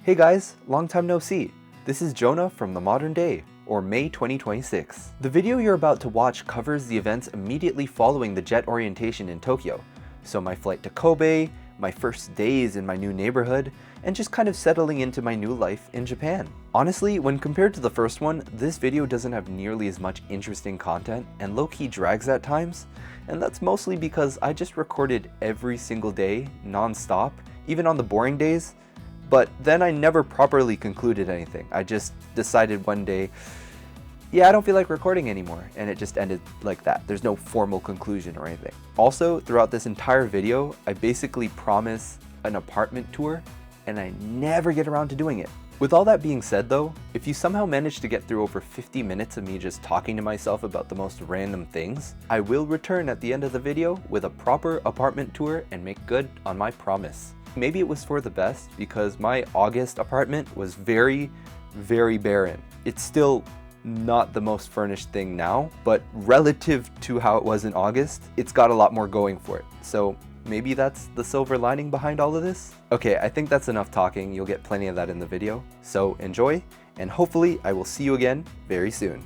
Hey guys, long time no see. This is Jonah from the modern day, or May 2026. The video you're about to watch covers the events immediately following the jet orientation in Tokyo. So my flight to Kobe, my first days in my new neighborhood, and just kind of settling into my new life in Japan. Honestly, when compared to the first one, this video doesn't have nearly as much interesting content and low-key drags at times, and that's mostly because I just recorded every single day, non-stop, even on the boring days, but then I never properly concluded anything. I just decided one day, yeah, I don't feel like recording anymore, and it just ended like that. There's no formal conclusion or anything. Also, throughout this entire video, I basically promise an apartment tour, and I never get around to doing it. With all that being said though, if you somehow manage to get through over 50 minutes of me just talking to myself about the most random things, I will return at the end of the video with a proper apartment tour and make good on my promise. Maybe it was for the best because my August apartment was very, very barren. It's still not the most furnished thing now, but relative to how it was in August, it's got a lot more going for it. So maybe that's the silver lining behind all of this? Okay, I think that's enough talking. You'll get plenty of that in the video. So enjoy, and hopefully I will see you again very soon.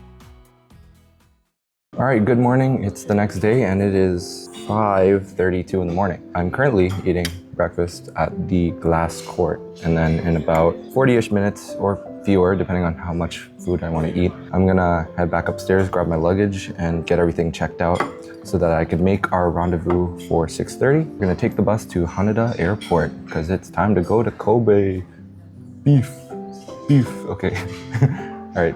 All right, good morning. It's the next day and it is 5:32 in the morning. I'm currently eating breakfast at the glass court, and then in about 40-ish minutes or fewer, depending on how much food I want to eat, I'm gonna head back upstairs, grab my luggage, and get everything checked out so that I can make our rendezvous for 6:30. We're gonna take the bus to Haneda Airport because it's time to go to Kobe. Beef, okay. All right.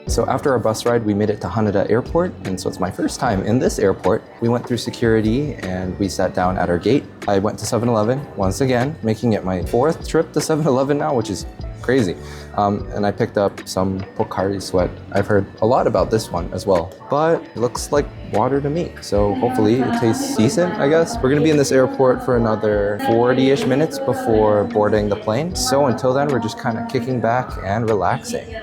So after our bus ride, we made it to Haneda Airport, and so it's my first time in this airport. We went through security and we sat down at our gate. I went to 7-Eleven once again, making it my 4th trip to 7-Eleven now, which is crazy. And I picked up some Pocari Sweat. I've heard a lot about this one as well, but it looks like water to me. So hopefully it tastes decent, I guess. We're gonna be in this airport for another 40-ish minutes before boarding the plane. So until then, we're just kind of kicking back and relaxing.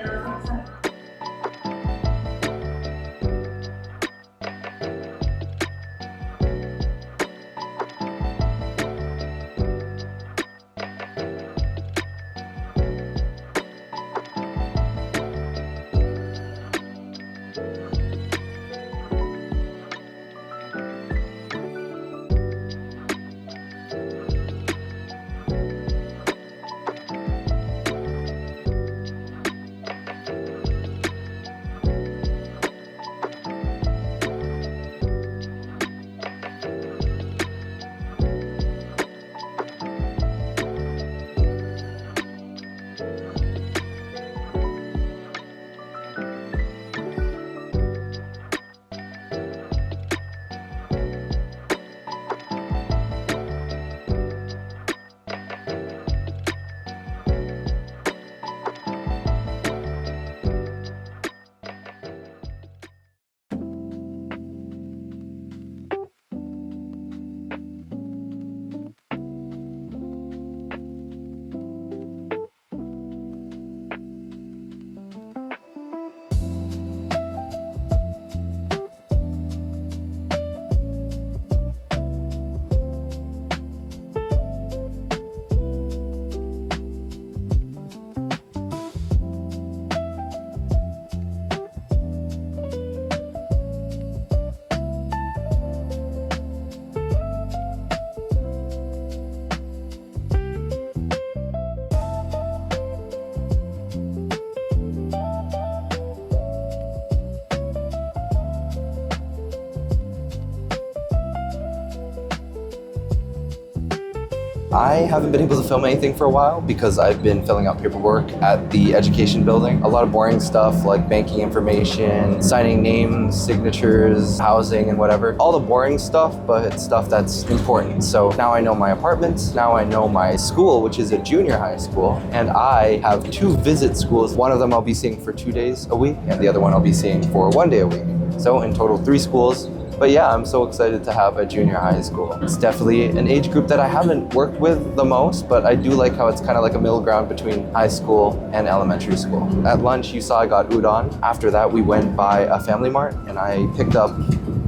I haven't been able to film anything for a while because I've been filling out paperwork at the education building. A lot of boring stuff like banking information, signing names, signatures, housing and whatever. All the boring stuff, but it's stuff that's important. So now I know my apartment, now I know my school, which is a junior high school, and I have 2 visit schools. One of them I'll be seeing for 2 days a week, and the other one I'll be seeing for 1 day a week. So in total 3 schools. But yeah, I'm so excited to have a junior high school. It's definitely an age group that I haven't worked with the most, but I do like how it's kind of like a middle ground between high school and elementary school. At lunch, you saw I got udon. After that, we went by a Family Mart and I picked up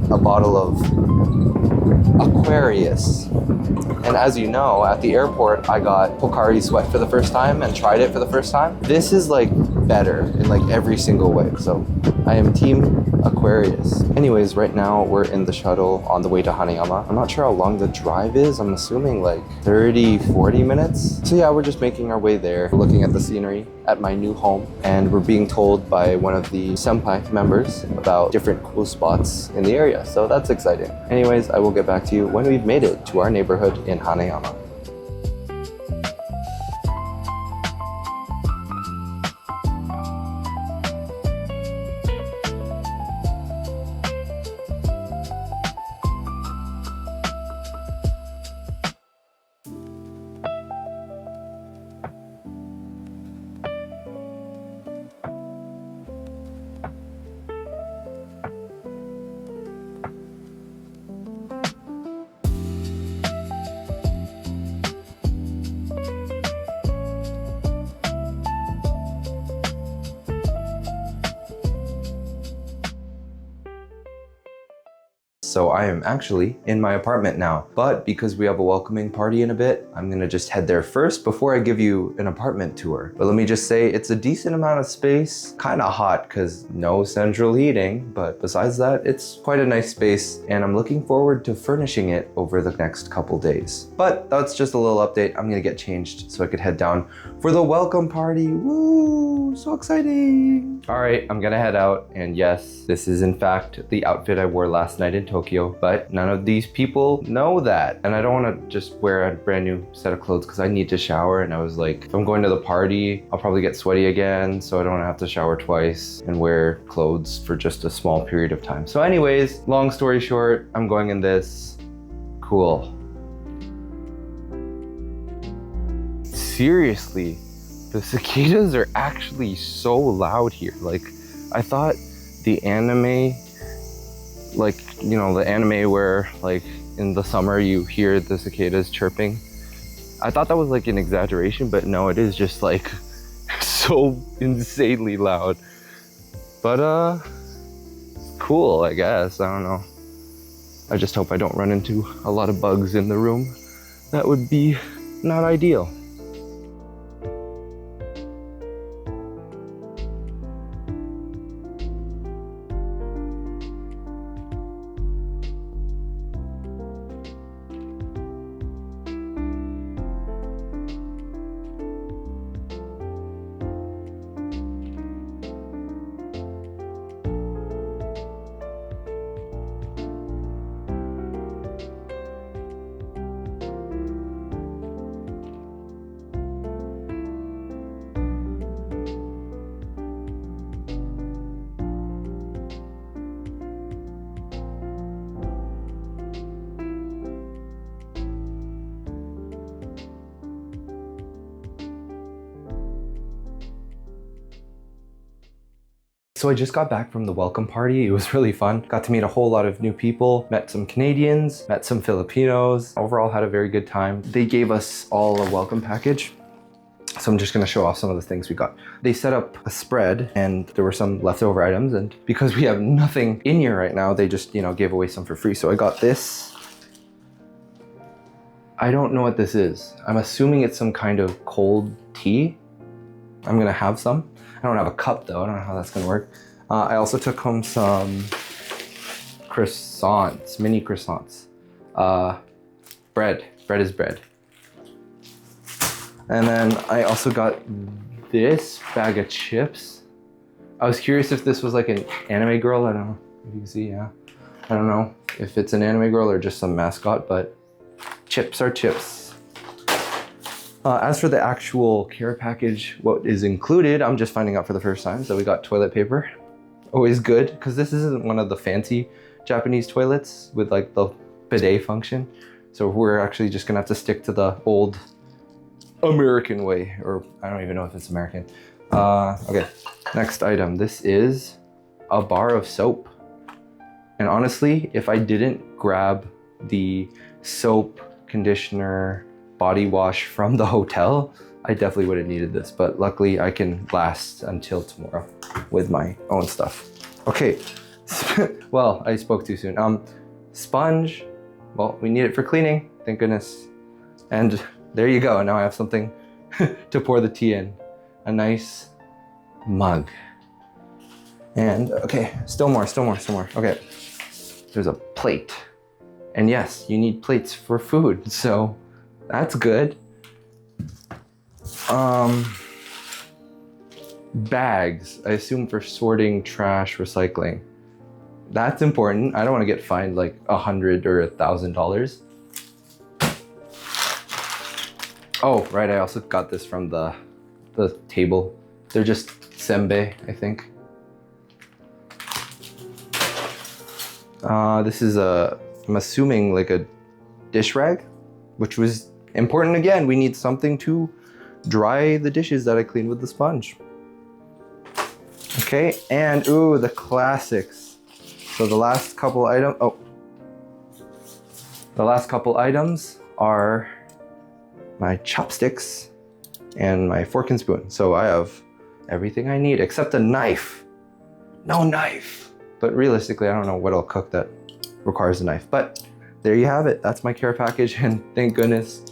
a bottle of Aquarius. And as you know, at the airport, I got Pocari Sweat for the first time and tried it for the first time. This is like better in like every single way. So I am team Aquarius. Anyways, right now we're in the shuttle on the way to Hanayama. I'm not sure how long the drive is. I'm assuming like 30, 40 minutes. So yeah, we're just making our way there, looking at the scenery at my new home. And we're being told by one of the senpai members about different cool spots in the area. So that's exciting. Anyways, I will get back to you when we've made it to our neighborhood in Hanayama. So I am actually in my apartment now, but because we have a welcoming party in a bit, I'm gonna just head there first before I give you an apartment tour. But let me just say it's a decent amount of space, kind of hot because no central heating, but besides that, it's quite a nice space and I'm looking forward to furnishing it over the next couple days. But that's just a little update. I'm gonna get changed so I could head down for the welcome party. Woo, so exciting. All right, I'm gonna head out and yes, this is in fact the outfit I wore last night in Tokyo, but none of these people know that. And I don't wanna just wear a brand new set of clothes because I need to shower. And I was like, if I'm going to the party, I'll probably get sweaty again. So I don't wanna have to shower twice and wear clothes for just a small period of time. So anyways, long story short, I'm going in this. Cool. Seriously, the cicadas are actually so loud here. Like, I thought the anime, like, you know, the anime where like in the summer you hear the cicadas chirping. I thought that was like an exaggeration, but no, it is just like so insanely loud. But cool, I guess. I don't know. I just hope I don't run into a lot of bugs in the room. That would be not ideal. So I just got back from the welcome party. It was really fun. Got to meet a whole lot of new people, met some Canadians, met some Filipinos. Overall had a very good time. They gave us all a welcome package. So I'm just gonna show off some of the things we got. They set up a spread and there were some leftover items, and because we have nothing in here right now, they just, you know, gave away some for free. So I got this. I don't know what this is. I'm assuming it's some kind of cold tea. I'm gonna have some. I don't have a cup though, I don't know how that's gonna work. I also took home some croissants, mini croissants. Bread is bread. And then I also got this bag of chips. I was curious if this was like an anime girl, I don't know if you can see, yeah. I don't know if it's an anime girl or just some mascot, but chips are chips. As for the actual care package, what is included, I'm just finding out for the first time. So we got toilet paper, always good, because this isn't one of the fancy Japanese toilets with like the bidet function. So we're actually just gonna have to stick to the old American way, or I don't even know if it's American. Okay, next item. This is a bar of soap. And honestly, if I didn't grab the soap, conditioner, body wash from the hotel, I definitely would have needed this, but luckily I can last until tomorrow with my own stuff. Okay, well, I spoke too soon. Sponge, well, we need it for cleaning, thank goodness. And there you go, now I have something to pour the tea in. A nice mug. And okay, still more. Okay, there's a plate. And yes, you need plates for food, so that's good. Bags, I assume for sorting trash, recycling. That's important. I don't want to get fined like $100 or $1,000. Oh, right, I also got this from the table. They're just senbei, I think. This is I'm assuming like a dish rag, which was important again. We need something to dry the dishes that I cleaned with the sponge. Okay, and ooh, the classics. So the last couple items are my chopsticks and my fork and spoon. So I have everything I need except a knife. No knife. But realistically, I don't know what I'll cook that requires a knife. But there you have it. That's my care package, and thank goodness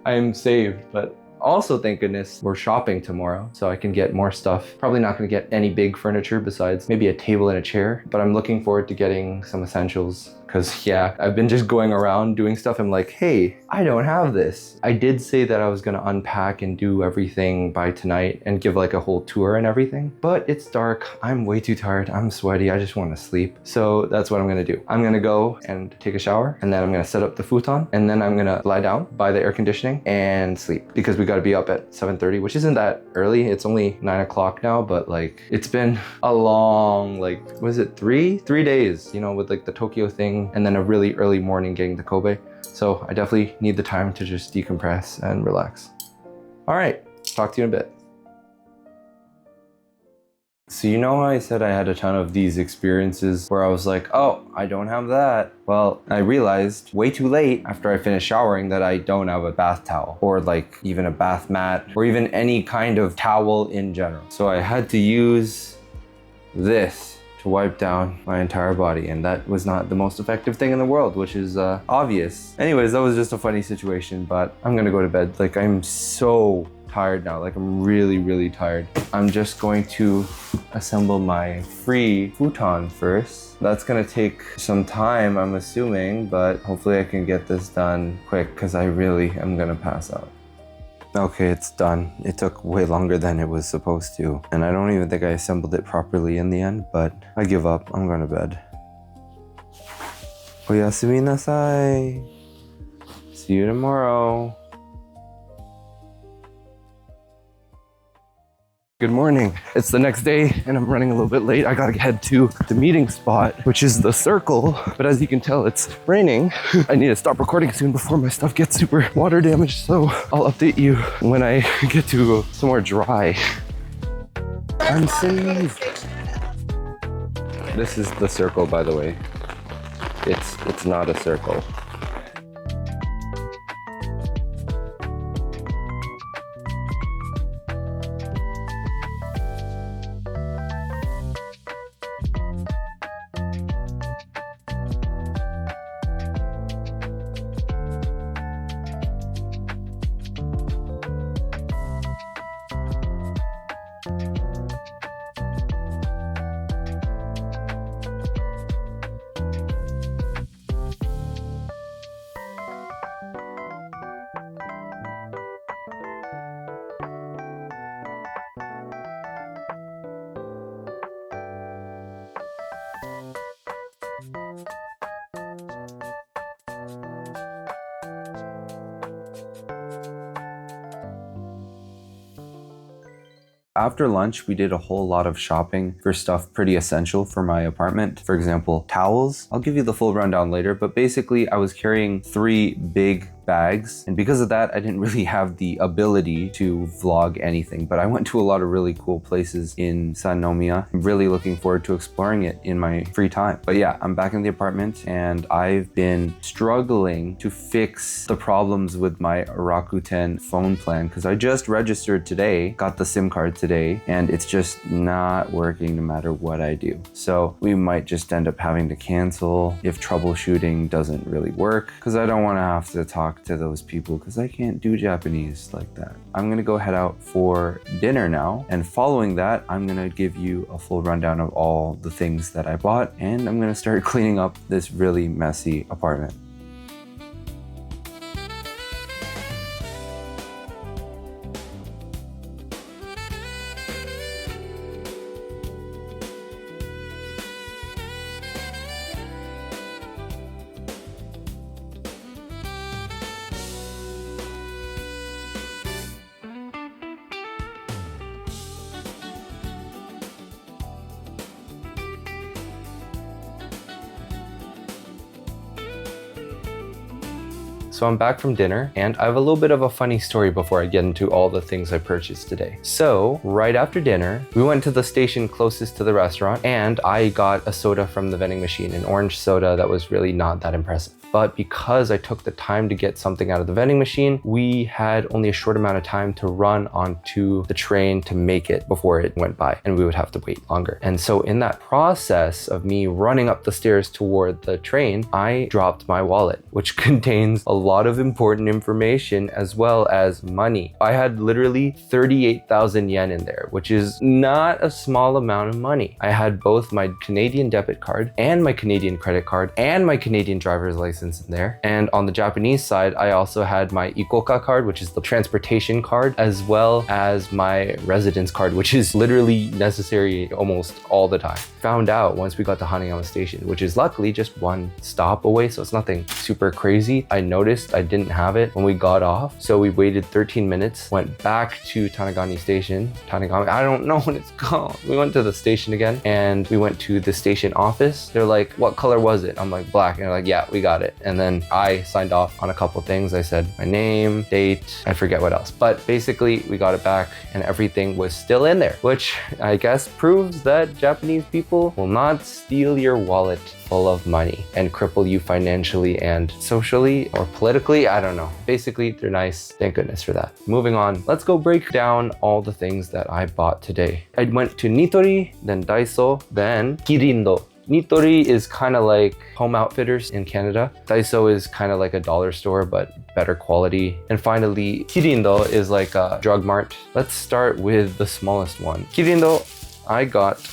I am saved. But also thank goodness we're shopping tomorrow, so I can get more stuff. Probably not gonna get any big furniture besides maybe a table and a chair, but I'm looking forward to getting some essentials. Because yeah, I've been just going around doing stuff. I'm like, hey, I don't have this. I did say that I was gonna unpack and do everything by tonight and give like a whole tour and everything, but it's dark. I'm way too tired. I'm sweaty. I just wanna sleep. So that's what I'm gonna do. I'm gonna go and take a shower, and then I'm gonna set up the futon, and then I'm gonna lie down by the air conditioning and sleep, because we gotta be up at 7:30, which isn't that early. It's only 9 o'clock now, but like it's been a long, like, was it three days, you know, with like the Tokyo thing, and then a really early morning getting to Kobe. So I definitely need the time to just decompress and relax. All right, talk to you in a bit. So you know how I said I had a ton of these experiences where I was like, oh, I don't have that. Well, I realized way too late after I finished showering that I don't have a bath towel, or like even a bath mat, or even any kind of towel in general. So I had to use this to wipe down my entire body, and that was not the most effective thing in the world, which is obvious. Anyways, that was just a funny situation, but I'm gonna go to bed. Like, I'm so tired now. Like, I'm really tired. I'm just going to assemble my free futon first. That's gonna take some time, I'm assuming, but hopefully I can get this done quick, because I really am gonna pass out. Okay, it's done. It took way longer than it was supposed to, and I don't even think I assembled it properly in the end, but I give up. I'm going to bed. Oyasumi nasai. See you tomorrow. Good morning. It's the next day and I'm running a little bit late. I gotta head to the meeting spot, which is the circle. But as you can tell, it's raining. I need to stop recording soon before my stuff gets super water damaged. So I'll update you when I get to somewhere dry. I'm safe. This is the circle, by the way. It's not a circle. After lunch, we did a whole lot of shopping for stuff pretty essential for my apartment. For example, towels. I'll give you the full rundown later, but basically I was carrying 3 big bags, and because of that I didn't really have the ability to vlog anything, but I went to a lot of really cool places in Sannomiya. I'm really looking forward to exploring it in my free time. But yeah, I'm back in the apartment and I've been struggling to fix the problems with my Rakuten phone plan because I just registered today, got the SIM card today, and it's just not working no matter what I do. So we might just end up having to cancel if troubleshooting doesn't really work, because I don't want to have to talk to those people because I can't do Japanese like that. I'm gonna go head out for dinner now, and following that I'm gonna give you a full rundown of all the things that I bought, and I'm gonna start cleaning up this really messy apartment. So I'm back from dinner and I have a little bit of a funny story before I get into all the things I purchased today. So right after dinner, we went to the station closest to the restaurant and I got a soda from the vending machine, an orange soda that was really not that impressive. But because I took the time to get something out of the vending machine, we had only a short amount of time to run onto the train to make it before it went by, and we would have to wait longer. And so in that process of me running up the stairs toward the train, I dropped my wallet, which contains a lot of important information as well as money. I had literally 38,000 yen in there, which is not a small amount of money. I had both my Canadian debit card and my Canadian credit card and my Canadian driver's license in there. And on the Japanese side, I also had my Ikoka card, which is the transportation card, as well as my residence card, which is literally necessary almost all the time. Found out once we got to Hanayama Station, which is luckily just one stop away, so it's nothing super crazy. I noticed I didn't have it when we got off, so we waited 13 minutes, went back to Tanigami Station. Tanigami, I don't know what it's called. We went to the station again and we went to the station office. They're like, what color was it? I'm like, black. And they're like, yeah, we got it. And then I signed off on a couple things. I said my name, date, I forget what else. But basically we got it back and everything was still in there, which I guess proves that Japanese people will not steal your wallet full of money and cripple you financially and socially or politically. I don't know. Basically, they're nice. Thank goodness for that. Moving on, let's go break down all the things that I bought today. I went to Nitori, then Daiso, then Kirindo. Nitori is kind of like Home Outfitters in Canada. Daiso is kind of like a dollar store, but better quality. And finally, Kirindo is like a drug mart. Let's start with the smallest one. Kirindo, I got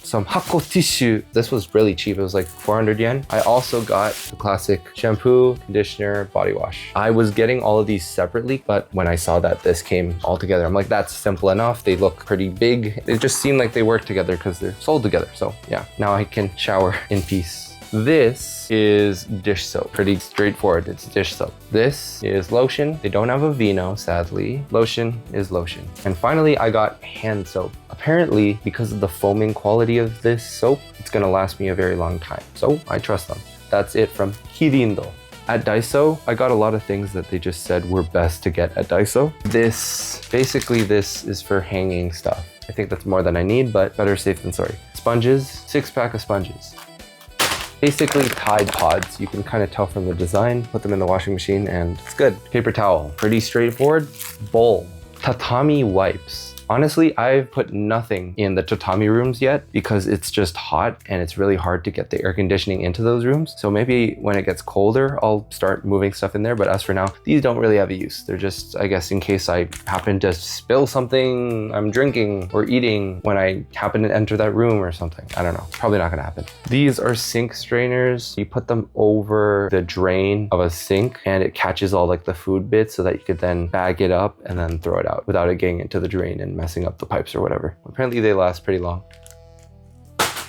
some Hakko tissue. This was really cheap. It was like 400 yen. I also got the classic shampoo, conditioner, body wash. I was getting all of these separately, but when I saw that this came all together, I'm like, that's simple enough. They look pretty big. It just seemed like they work together because they're sold together. So yeah, now I can shower in peace. This is dish soap. Pretty straightforward. It's dish soap. This is lotion. They don't have a vino, sadly. Lotion is lotion. And finally, I got hand soap. Apparently, because of the foaming quality of this soap, it's gonna last me a very long time. So I trust them. That's it from Kirindo. At Daiso, I got a lot of things that they just said were best to get at Daiso. Basically this is for hanging stuff. I think that's more than I need, but better safe than sorry. Sponges, 6-pack of sponges. Basically Tide Pods. You can kind of tell from the design. Put them in the washing machine and it's good. Paper towel, pretty straightforward. Bowl, tatami wipes. Honestly, I've put nothing in the tatami rooms yet because it's just hot and it's really hard to get the air conditioning into those rooms. So maybe when it gets colder, I'll start moving stuff in there. But as for now, these don't really have a use. They're just, I guess, in case I happen to spill something I'm drinking or eating when I happen to enter that room or something. I don't know. Probably not gonna happen. These are sink strainers. You put them over the drain of a sink and it catches all like the food bits so that you could then bag it up and then throw it out without it getting into the drain and messing up the pipes or whatever. Apparently they last pretty long.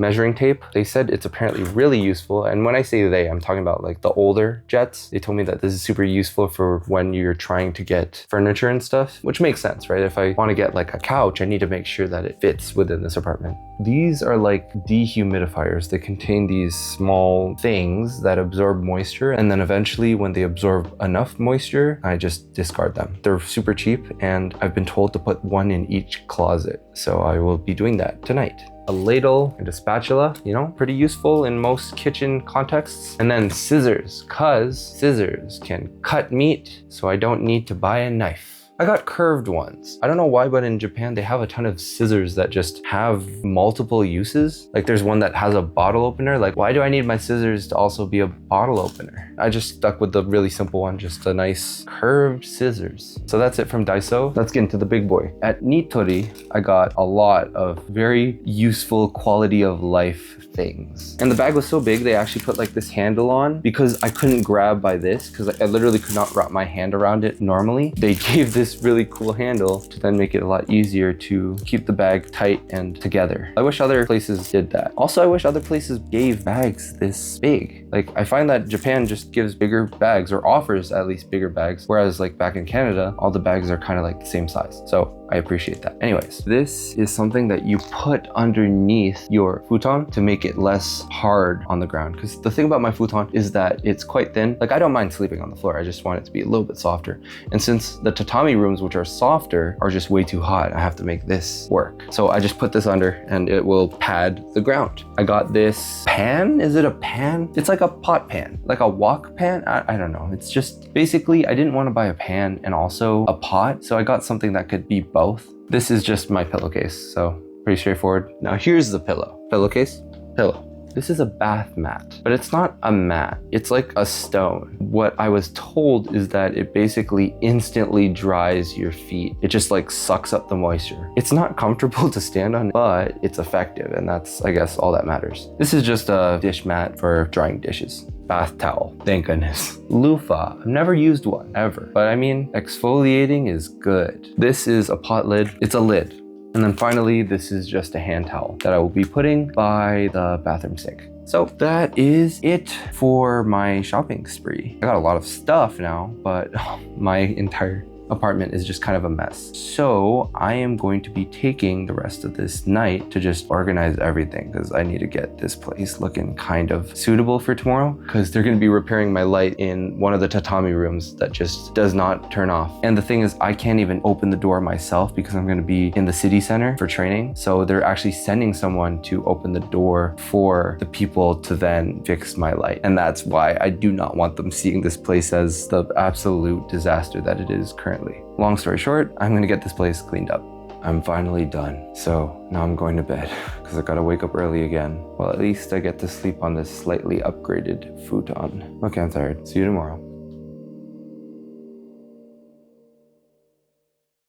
measuring tape. They said it's apparently really useful. And when I say they, I'm talking about like the older jets. They told me that this is super useful for when you're trying to get furniture and stuff, which makes sense, right? If I want to get like a couch, I need to make sure that it fits within this apartment. These are like dehumidifiers. They contain these small things that absorb moisture. And then eventually when they absorb enough moisture, I just discard them. They're super cheap and I've been told to put one in each closet. So I will be doing that tonight. A ladle and a spatula, you know, pretty useful in most kitchen contexts. And then scissors, cause scissors can cut meat, so I don't need to buy a knife. I got curved ones. I don't know why, but in Japan, they have a ton of scissors that just have multiple uses. Like there's one that has a bottle opener. Like, why do I need my scissors to also be a bottle opener? I just stuck with the really simple one, just a nice curved scissors. So that's it from Daiso. Let's get into the big boy. At Nitori, I got a lot of very useful quality of life things. And the bag was so big, they actually put like this handle on because I couldn't grab by this because I literally could not wrap my hand around it normally. They gave this really cool handle to then make it a lot easier to keep the bag tight and together. I wish other places did that. Also, I wish other places gave bags this big. Like I find that Japan just gives bigger bags or offers at least bigger bags. Whereas like back in Canada, all the bags are kind of like the same size. So I appreciate that. Anyways, this is something that you put underneath your futon to make it less hard on the ground. Because the thing about my futon is that it's quite thin. Like I don't mind sleeping on the floor. I just want it to be a little bit softer. And since the tatami rooms, which are softer, are just way too hot, I have to make this work. So I just put this under and it will pad the ground. I got this pan. Is it a pan? It's like a pot pan, like a wok pan. I don't know. It's just basically, I didn't want to buy a pan and also a pot. So I got something that could be both. This is just my pillowcase, so pretty straightforward. Now here's the pillow. Pillowcase, pillow. This is a bath mat, but it's not a mat. It's like a stone. What I was told is that it basically instantly dries your feet. It just like sucks up the moisture. It's not comfortable to stand on, but it's effective, and that's, I guess, all that matters. This is just a dish mat for drying dishes. Bath towel, thank goodness. Loofah, I've never used one ever, but I mean, exfoliating is good. This is a pot lid, it's a lid. And then finally, this is just a hand towel that I will be putting by the bathroom sink. So that is it for my shopping spree. I got a lot of stuff now, but my entire apartment is just kind of a mess. So I am going to be taking the rest of this night to just organize everything because I need to get this place looking kind of suitable for tomorrow because they're going to be repairing my light in one of the tatami rooms that just does not turn off. And the thing is, I can't even open the door myself because I'm going to be in the city center for training. So they're actually sending someone to open the door for the people to then fix my light. And that's why I do not want them seeing this place as the absolute disaster that it is currently. Long story short, I'm gonna get this place cleaned up. I'm finally done. So now I'm going to bed because I gotta wake up early again. Well, at least I get to sleep on this slightly upgraded futon. Okay, I'm tired. See you tomorrow.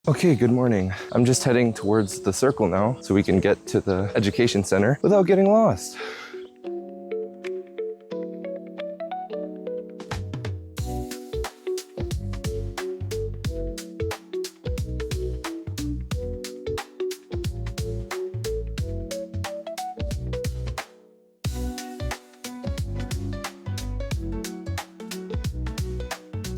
Okay, good morning. I'm just heading towards the circle now so we can get to the education center without getting lost.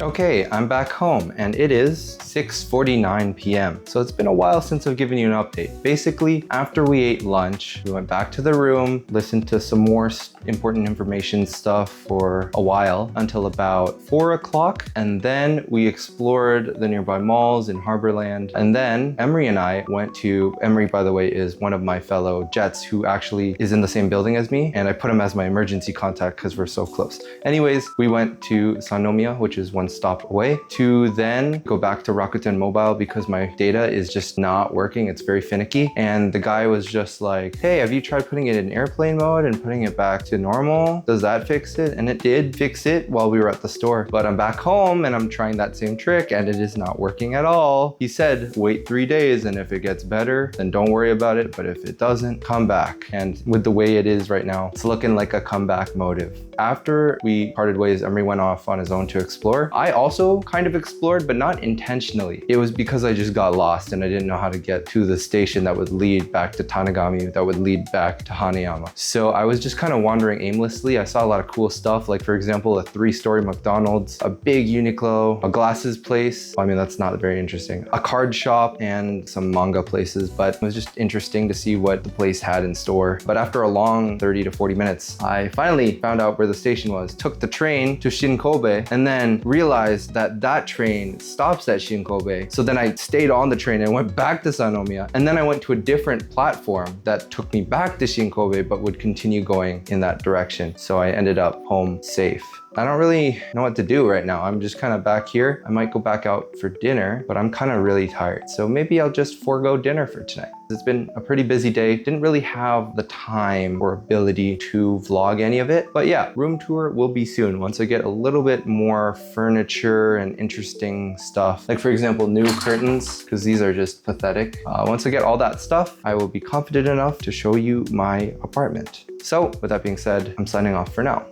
Okay, I'm back home and it is 6:49 p.m. So it's been a while since I've given you an update. Basically, after we ate lunch, we went back to the room, listened to some more important information stuff for a while until about 4 o'clock. And then we explored the nearby malls in Harborland. And then Emery and I went to, Emery, by the way, is one of my fellow Jets who actually is in the same building as me. And I put him as my emergency contact because we're so close. Anyways, we went to Sannomiya, which is one stop away, to then go back to Rakuten Mobile because my data is just not working. It's very finicky. And the guy was just like, hey, have you tried putting it in airplane mode and putting it back to normal? Does that fix it? And it did fix it while we were at the store. But I'm back home and I'm trying that same trick and it is not working at all. He said, wait 3 days and if it gets better, then don't worry about it. But if it doesn't, come back. And with the way it is right now, it's looking like a comeback motive. After we parted ways, Emery went off on his own to explore. I also kind of explored, but not intentionally. intentionally. It was because I just got lost and I didn't know how to get to the station that would lead back to Tanigami, that would lead back to Hanayama. So I was just kind of wandering aimlessly. I saw a lot of cool stuff, like for example, a 3-story McDonald's, a big Uniqlo, a glasses place. I mean, that's not very interesting. A card shop and some manga places, but it was just interesting to see what the place had in store. But after a long 30 to 40 minutes, I finally found out where the station was, took the train to Shinkobe, and then realized that that train stops at Shinkobe. So then I stayed on the train and went back to Sanomiya, and then I went to a different platform that took me back to Shinkobe, but would continue going in that direction. So I ended up home safe. I don't really know what to do right now. I'm just kind of back here. I might go back out for dinner, but I'm kind of really tired. So maybe I'll just forego dinner for tonight. It's been a pretty busy day. Didn't really have the time or ability to vlog any of it. But yeah, room tour will be soon once I get a little bit more furniture and interesting stuff. Like for example, new curtains, because these are just pathetic. Once I get all that stuff, I will be confident enough to show you my apartment. So with that being said, I'm signing off for now.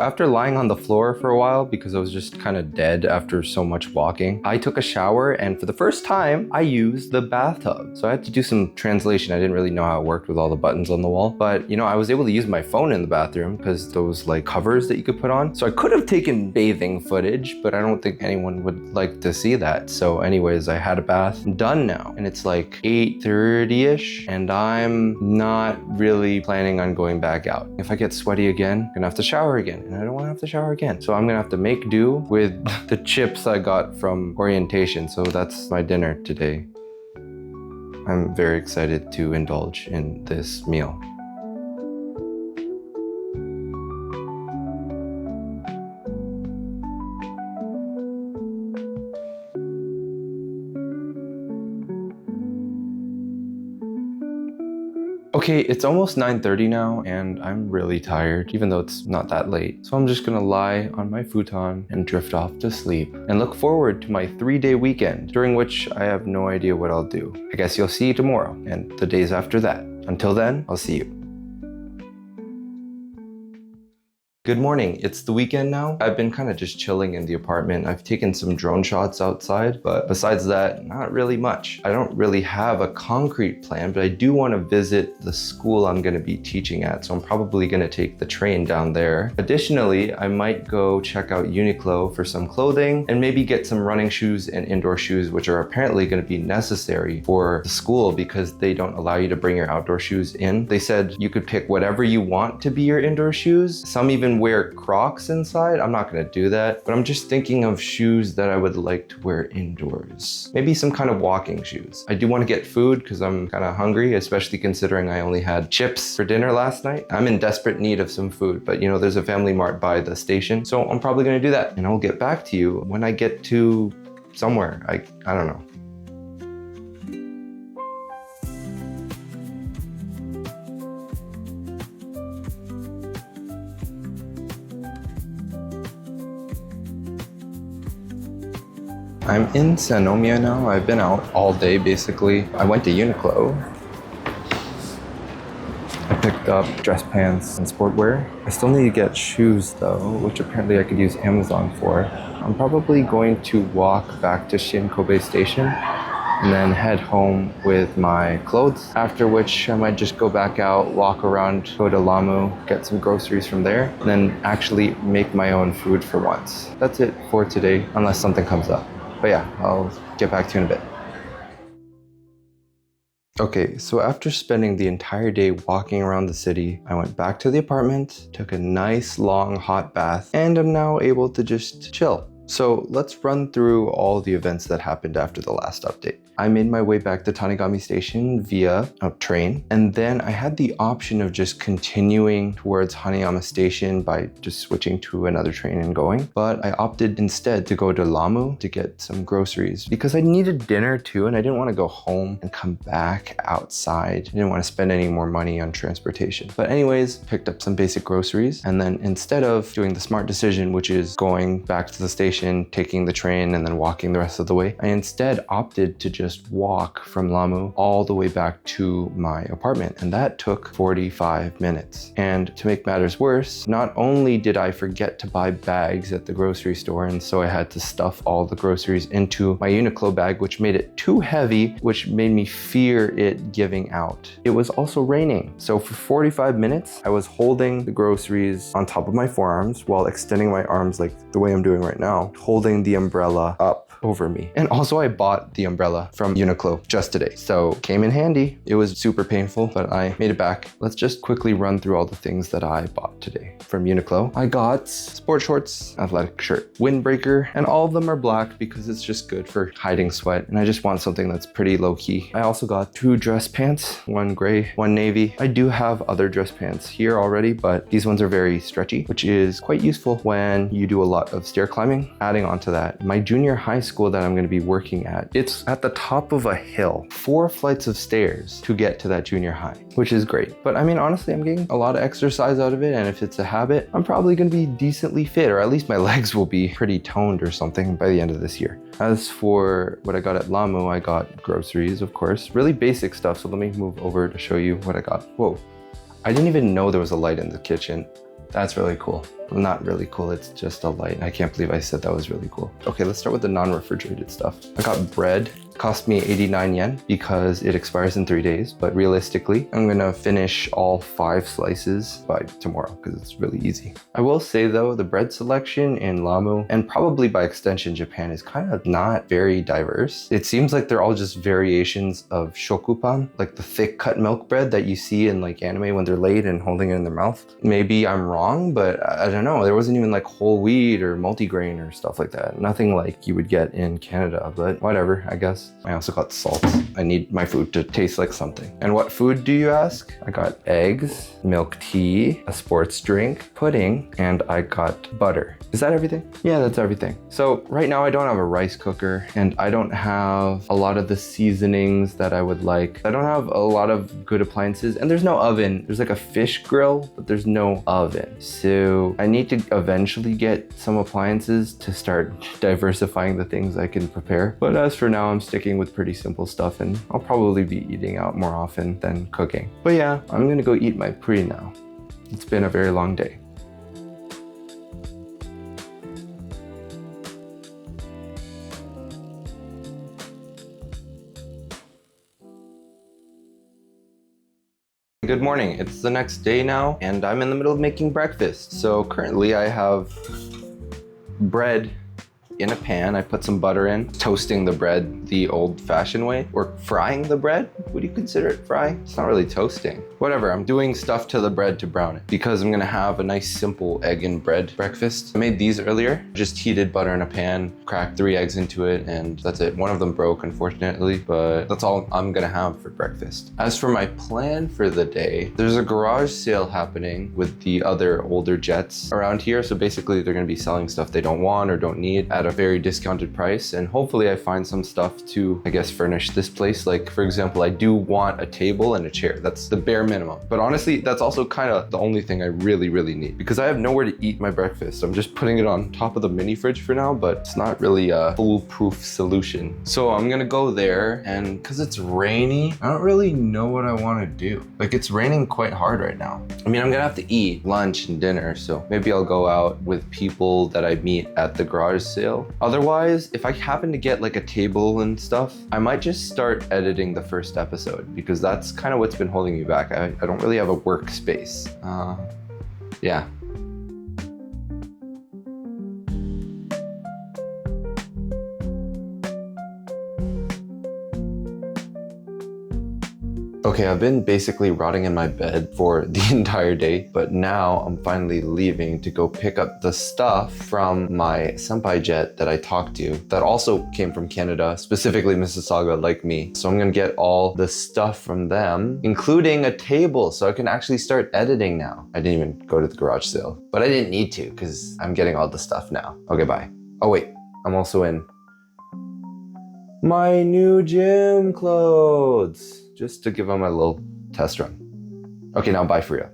After lying on the floor for a while because I was just kind of dead after so much walking, I took a shower, and for the first time I used the bathtub. So I had to do some translation. I didn't really know how it worked with all the buttons on the wall, but you know, I was able to use my phone in the bathroom because those like covers that you could put on. So I could have taken bathing footage, but I don't think anyone would like to see that. So anyways, I had a bath. I'm done now, and it's like 8:30ish, and I'm not really planning on going back out. If I get sweaty again, I'm gonna have to shower again. And I don't want to have to shower again. So I'm gonna have to make do with the chips I got from orientation. So that's my dinner today. I'm very excited to indulge in this meal. Okay, it's almost 9:30 now, and I'm really tired, even though it's not that late. So I'm just gonna lie on my futon and drift off to sleep and look forward to my 3-day weekend, during which I have no idea what I'll do. I guess you'll see tomorrow and the days after that. Until then, I'll see you. Good morning, it's the weekend now. I've been kind of just chilling in the apartment. I've taken some drone shots outside, but besides that, not really much. I don't really have a concrete plan, but I do want to visit the school I'm going to be teaching at, so I'm probably going to take the train down there. Additionally, I might go check out Uniqlo for some clothing and maybe get some running shoes and indoor shoes, which are apparently going to be necessary for the school because they don't allow you to bring your outdoor shoes in. They said you could pick whatever you want to be your indoor shoes. Some even wear Crocs inside. I'm not gonna do that, but I'm just thinking of shoes that I would like to wear indoors. Maybe some kind of walking shoes. I do want to get food because I'm kind of hungry, especially considering I only had chips for dinner last night. I'm in desperate need of some food, but you know, there's a Family Mart by the station, so I'm probably gonna do that, and I'll get back to you when I get to somewhere. I don't know. I'm in Sanomiya now. I've been out all day basically. I went to Uniqlo. I picked up dress pants and sportwear. I still need to get shoes though, which apparently I could use Amazon for. I'm probably going to walk back to Shinkobe Station and then head home with my clothes, after which I might just go back out, walk around, go to Lamu, get some groceries from there, and then actually make my own food for once. That's it for today, unless something comes up. But yeah, I'll get back to you in a bit. Okay, so after spending the entire day walking around the city, I went back to the apartment, took a nice long hot bath, and I'm now able to just chill. So let's run through all the events that happened after the last update. I made my way back to Tanigami Station via a train, and then I had the option of just continuing towards Hanayama Station by just switching to another train and going, but I opted instead to go to Lamu to get some groceries because I needed dinner too, and I didn't want to go home and come back outside. I didn't want to spend any more money on transportation. But anyways, picked up some basic groceries, and then instead of doing the smart decision, which is going back to the station, taking the train, and then walking the rest of the way, I instead opted to just just walk from Lamu all the way back to my apartment, and that took 45 minutes. And to make matters worse, not only did I forget to buy bags at the grocery store, and so I had to stuff all the groceries into my Uniqlo bag, which made it too heavy, which made me fear it giving out. It was also raining. So for 45 minutes, I was holding the groceries on top of my forearms while extending my arms like the way I'm doing right now, holding the umbrella up over me. And also I bought the umbrella from Uniqlo just today, so came in handy. It was super painful, but I made it back. Let's just quickly run through all the things that I bought today. From Uniqlo, I got sport shorts, athletic shirt, windbreaker, and all of them are black because it's just good for hiding sweat, and I just want something that's pretty low-key. I also got 2 dress pants, one gray, one navy. I do have other dress pants here already, but these ones are very stretchy, which is quite useful when you do a lot of stair climbing. Adding on to that, my junior high school that I'm going to be working at, it's at the top of a hill, 4 flights of stairs to get to that junior high, which is great. But I mean, honestly, I'm getting a lot of exercise out of it, and if it's a habit, I'm probably going to be decently fit, or at least my legs will be pretty toned or something by the end of this year. As for what I got at Lamu, I got groceries, of course, really basic stuff. So let me move over to show you what I got. Whoa, I didn't even know there was a light in the kitchen. That's really cool. Not really cool, it's just a light. I can't believe I said that was really cool. Okay, let's start with the non-refrigerated stuff. I got bread. It cost me 89 yen because it expires in 3 days, but realistically, I'm gonna finish all 5 slices by tomorrow because it's really easy. I will say though, the bread selection in Lamu, and probably by extension Japan, is kind of not very diverse. It seems like they're all just variations of shokupan, like the thick cut milk bread that you see in like anime when they're laid and holding it in their mouth. Maybe I'm wrong, but I don't know. There wasn't even like whole wheat or multigrain or stuff like that. Nothing like you would get in Canada, but whatever, I guess. I also got salt. I need my food to taste like something. And what food do you ask? I got eggs, milk tea, a sports drink, pudding, and I got butter. Is that everything? Yeah, that's everything. So right now I don't have a rice cooker, and I don't have a lot of the seasonings that I would like. I don't have a lot of good appliances, and there's no oven. There's like a fish grill, but there's no oven. So I need to eventually get some appliances to start diversifying the things I can prepare. But as for now, I'm sticking with pretty simple stuff, and I'll probably be eating out more often than cooking. But yeah, I'm gonna go eat my puri now. It's been a very long day. Good morning, it's the next day now, and I'm in the middle of making breakfast. So currently I have bread in a pan. I put some butter in, toasting the bread the old-fashioned way, or frying the bread. Would you consider it frying? It's not really toasting. Whatever, I'm doing stuff to the bread to brown it because I'm gonna have a nice simple egg and bread breakfast. I made these earlier, just heated butter in a pan, cracked 3 eggs into it, and that's it. One of them broke, unfortunately, but that's all I'm gonna have for breakfast. As for my plan for the day, there's a garage sale happening with the other older jets around here. So basically they're gonna be selling stuff they don't want or don't need at a very discounted price, and hopefully I find some stuff to, I guess, furnish this place. Like for example, I do want a table and a chair. That's the bare minimum. But honestly, that's also kind of the only thing I really need because I have nowhere to eat my breakfast. I'm just putting it on top of the mini fridge for now, but it's not really a foolproof solution. So I'm gonna go there, and because it's rainy, I don't really know what I want to do. Like it's raining quite hard right now. I mean, I'm gonna have to eat lunch and dinner, so maybe I'll go out with people that I meet at the garage sale. Otherwise, if I happen to get like a table and stuff, I might just start editing the first episode because that's kind of what's been holding me back. I don't really have a workspace. Yeah. Okay, I've been basically rotting in my bed for the entire day, but now I'm finally leaving to go pick up the stuff from my senpai jet that I talked to that also came from Canada, specifically Mississauga like me. So I'm gonna get all the stuff from them, including a table, so I can actually start editing now. I didn't even go to the garage sale, but I didn't need to because I'm getting all the stuff now. Okay, bye. Oh wait, I'm also in my new gym clothes, just to give them a little test run. Okay, now bye for real.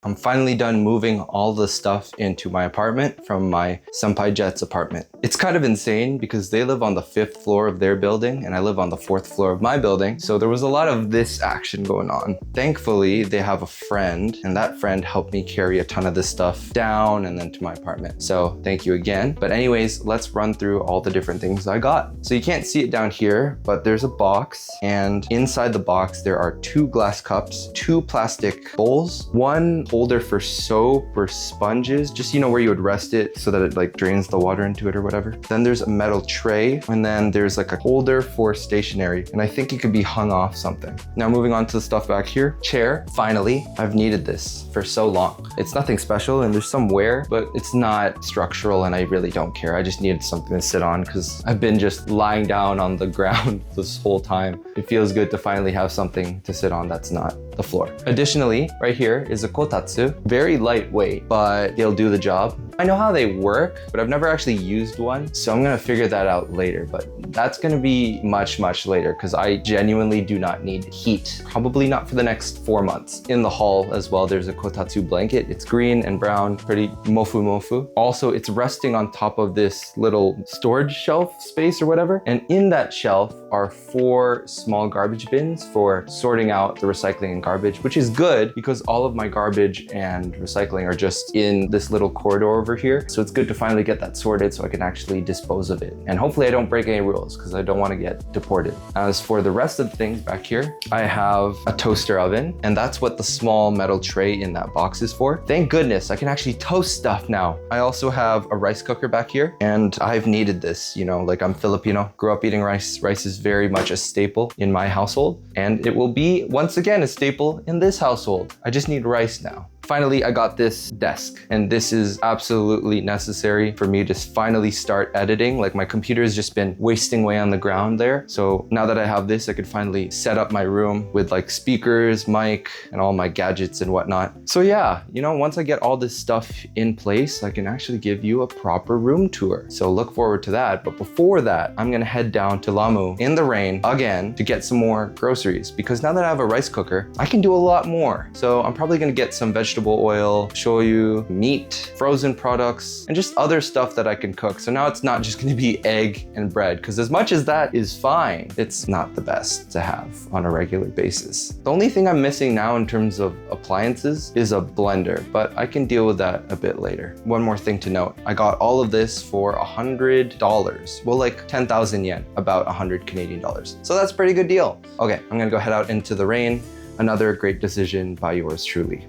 I'm finally done moving all the stuff into my apartment from my senpai Jet's apartment. It's kind of insane because they live on the 5th floor of their building and I live on the 4th floor of my building. So there was a lot of this action going on. Thankfully, they have a friend and that friend helped me carry a ton of this stuff down and then to my apartment. So thank you again. But anyways, let's run through all the different things I got. So you can't see it down here, but there's a box and inside the box, there are 2 glass cups, 2 plastic bowls, 1 holder for soap or sponges, just, you know, where you would rest it so that it like drains the water into it or whatever. Then there's a metal tray and then there's like a holder for stationery. And I think it could be hung off something. Now moving on to the stuff back here. Chair, finally, I've needed this for so long. It's nothing special and there's some wear, but it's not structural and I really don't care. I just needed something to sit on because I've been just lying down on the ground this whole time. It feels good to finally have something to sit on that's not the floor. Additionally, right here is a kotatsu. Very lightweight, but they'll do the job. I know how they work, but I've never actually used one. So I'm gonna figure that out later, but that's gonna be much, much later because I genuinely do not need heat. Probably not for the next 4 months. In the hall as well, there's a kotatsu blanket. It's green and brown, pretty mofu. Also, it's resting on top of this little storage shelf space or whatever. And in that shelf are 4 small garbage bins for sorting out the recycling and garbage, which is good because all of my garbage and recycling are just in this little corridor over here. So it's good to finally get that sorted so I can actually dispose of it. And hopefully I don't break any rules because I don't want to get deported. As for the rest of the things back here, I have a toaster oven and that's what the small metal tray in that box is for. Thank goodness I can actually toast stuff now. I also have a rice cooker back here and I've needed this, you know, like I'm Filipino, grew up eating rice. Rice is very much a staple in my household and it will be once again a staple in this household. I just need rice now. Finally, I got this desk and this is absolutely necessary for me to finally start editing. Like my computer has just been wasting away on the ground there. So now that I have this, I could finally set up my room with like speakers, mic, and all my gadgets and whatnot. So yeah, you know, once I get all this stuff in place, I can actually give you a proper room tour. So look forward to that. But before that, I'm gonna head down to Lamu in the rain again to get some more groceries because now that I have a rice cooker, I can do a lot more. So I'm probably gonna get some vegetable oil, shoyu, meat, frozen products, and just other stuff that I can cook. So now it's not just gonna be egg and bread, because as much as that is fine, it's not the best to have on a regular basis. The only thing I'm missing now in terms of appliances is a blender, but I can deal with that a bit later. One more thing to note, I got all of this for $100. Well, like 10,000 yen, about 100 Canadian dollars. So that's a pretty good deal. Okay, I'm gonna go head out into the rain. Another great decision by yours truly.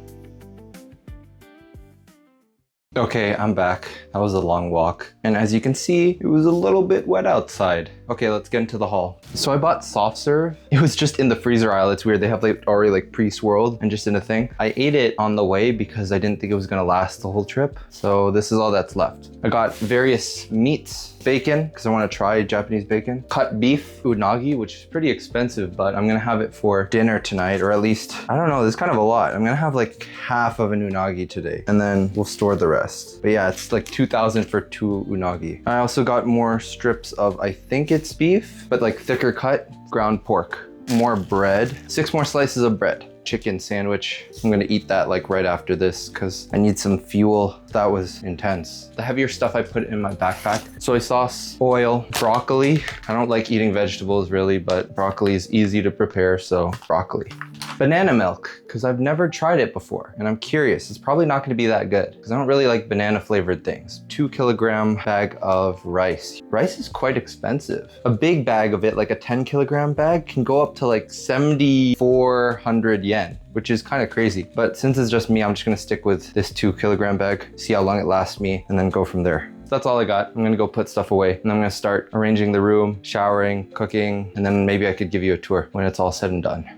Okay, I'm back. That was a long walk. And as you can see, it was a little bit wet outside. Okay, let's get into the haul. So I bought soft serve. It was just in the freezer aisle. It's weird. They have like already like pre-swirled and just in a thing. I ate it on the way because I didn't think it was gonna last the whole trip. So this is all that's left. I got various meats, bacon, because I want to try Japanese bacon, cut beef, unagi, which is pretty expensive, but I'm gonna have it for dinner tonight, or at least, I don't know, there's kind of a lot. I'm gonna have like half of an unagi today, and then we'll store the rest. But yeah, it's like 2,000 for 2 unagi. I also got more strips of, I think it's beef, but like thicker cut, ground pork. More bread, 6 more slices of bread. Chicken sandwich. I'm gonna eat that like right after this because I need some fuel. That was intense. The heavier stuff I put in my backpack. Soy sauce, oil, broccoli. I don't like eating vegetables really, but broccoli is easy to prepare, so broccoli. Banana milk, because I've never tried it before and I'm curious. It's probably not gonna be that good because I don't really like banana flavored things. 2 kilogram bag of rice. Rice is quite expensive. A big bag of it, like a 10 kilogram bag, can go up to like 7,400 yen, which is kind of crazy. But since it's just me, I'm just gonna stick with this 2 kilogram bag, see how long it lasts me, and then go from there. So that's all I got. I'm gonna go put stuff away and I'm gonna start arranging the room, showering, cooking, and then maybe I could give you a tour when it's all said and done.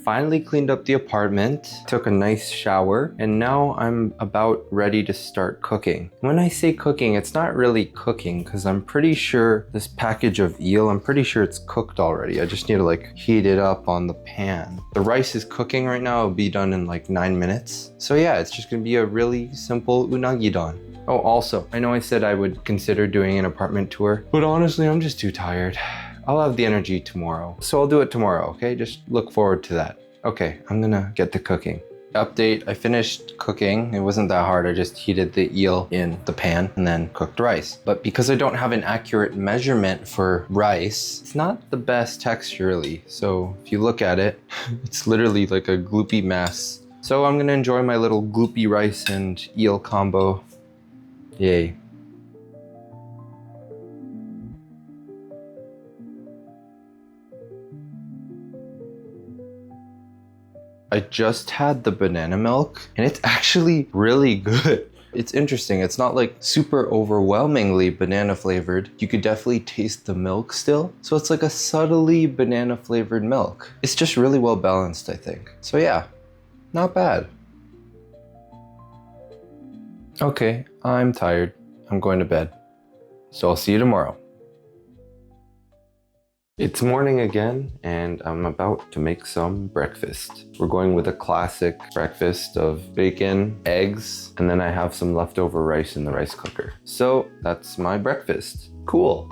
Finally cleaned up the apartment, took a nice shower, and now I'm about ready to start cooking. When I say cooking, it's not really cooking because I'm pretty sure this package of eel, I'm pretty sure it's cooked already. I just need to like heat it up on the pan. The rice is cooking right now. It'll be done in like 9 minutes. So yeah, it's just gonna be a really simple unagi don. Oh, also, I know I said I would consider doing an apartment tour, but honestly, I'm just too tired. I'll have the energy tomorrow. So I'll do it tomorrow, okay? Just look forward to that. Okay, I'm gonna get to cooking. Update, I finished cooking. It wasn't that hard. I just heated the eel in the pan and then cooked rice. But because I don't have an accurate measurement for rice, it's not the best texturally. So if you look at it, it's literally like a gloopy mess. So I'm gonna enjoy my little gloopy rice and eel combo. Yay. I just had the banana milk and it's actually really good. It's interesting. It's not like super overwhelmingly banana flavored. You could definitely taste the milk still. So it's like a subtly banana flavored milk. It's just really well balanced, I think. So yeah, not bad. Okay, I'm tired. I'm going to bed. So I'll see you tomorrow. It's morning again, and I'm about to make some breakfast. We're going with a classic breakfast of bacon, eggs, and then I have some leftover rice in the rice cooker. So that's my breakfast. Cool.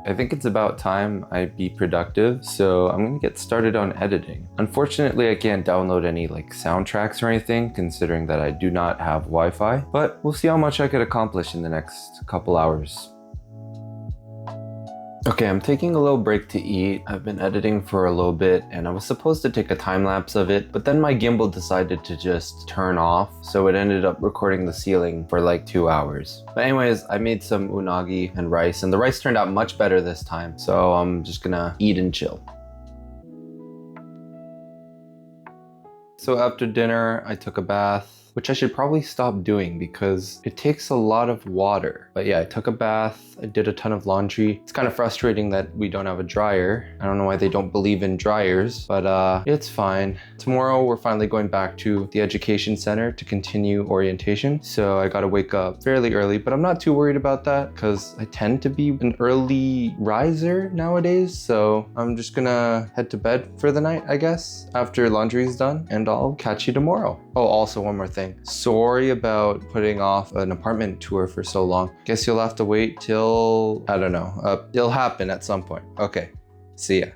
I think it's about time I be productive, so I'm gonna get started on editing. Unfortunately, I can't download any like soundtracks or anything, considering that I do not have Wi-Fi, but we'll see how much I could accomplish in the next couple hours. Okay, I'm taking a little break to eat. I've been editing for a little bit and I was supposed to take a time lapse of it, but then my gimbal decided to just turn off, so it ended up recording the ceiling for like 2 hours. But anyways, I made some unagi and rice, and the rice turned out much better this time, so I'm just gonna eat and chill. So after dinner, I took a bath, which I should probably stop doing because it takes a lot of water. But yeah, I took a bath, I did a ton of laundry. It's kind of frustrating that we don't have a dryer. I don't know why they don't believe in dryers, but it's fine. Tomorrow, we're finally going back to the education center to continue orientation. So I gotta wake up fairly early, but I'm not too worried about that because I tend to be an early riser nowadays. So I'm just gonna head to bed for the night, I guess, after laundry is done, and I'll catch you tomorrow. Oh, also one more thing. Sorry about putting off an apartment tour for so long. Guess you'll have to wait till, I don't know, it'll happen at some point. Okay, see ya.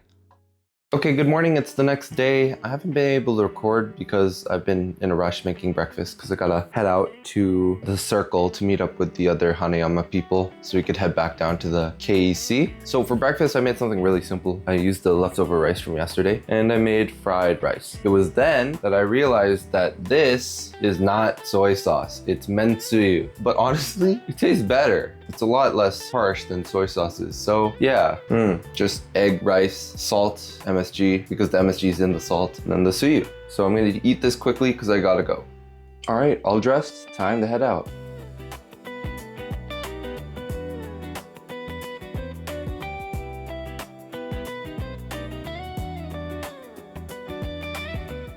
Okay, good morning. It's the next day. I haven't been able to record because I've been in a rush making breakfast because I gotta head out to the circle to meet up with the other Hanayama people so we could head back down to the KEC. So for breakfast, I made something really simple. I used the leftover rice from yesterday and I made fried rice. It was then that I realized that this is not soy sauce. It's mentsuyu. But honestly, it tastes better. It's a lot less harsh than soy sauces. So yeah, just egg, rice, salt, MSG, because the MSG is in the salt, and then the suyu. So I'm gonna eat this quickly because I gotta go. All right, all dressed, time to head out.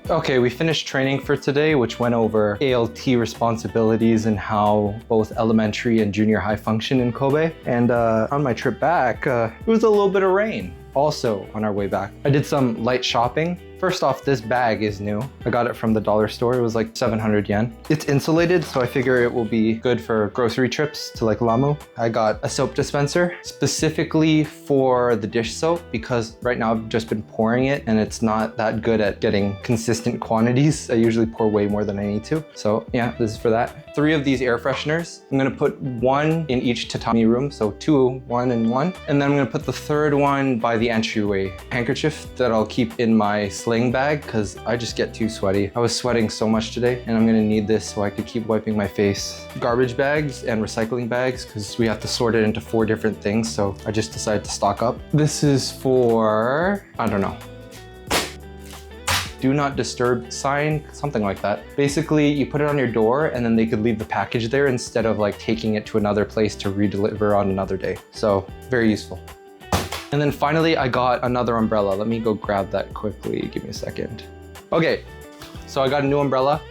Okay, we finished training for today, which went over ALT responsibilities and how both elementary and junior high function in Kobe. And on my trip back, it was a little bit of rain. Also, on our way back, I did some light shopping. First off, this bag is new. I got it from the dollar store. It was like 700 yen. It's insulated, so I figure it will be good for grocery trips to like Lamu. I got a soap dispenser specifically for the dish soap because right now I've just been pouring it and it's not that good at getting consistent quantities. I usually pour way more than I need to. So yeah, this is for that. 3 of these air fresheners. I'm gonna put 1 in each tatami room, so 2, 1 and 1. And then I'm gonna put the 3rd one by the entryway. Handkerchief that I'll keep in my sling bag because I just get too sweaty. I was sweating so much today and I'm gonna need this so I could keep wiping my face. Garbage bags and recycling bags because we have to sort it into 4 different things, so I just decided to stock up. This is for, I don't know, do not disturb sign, something like that. Basically, you put it on your door and then they could leave the package there instead of like taking it to another place to redeliver on another day. So very useful. And then finally, I got another umbrella. Let me go grab that quickly. Give me a second. Okay, so I got a new umbrella.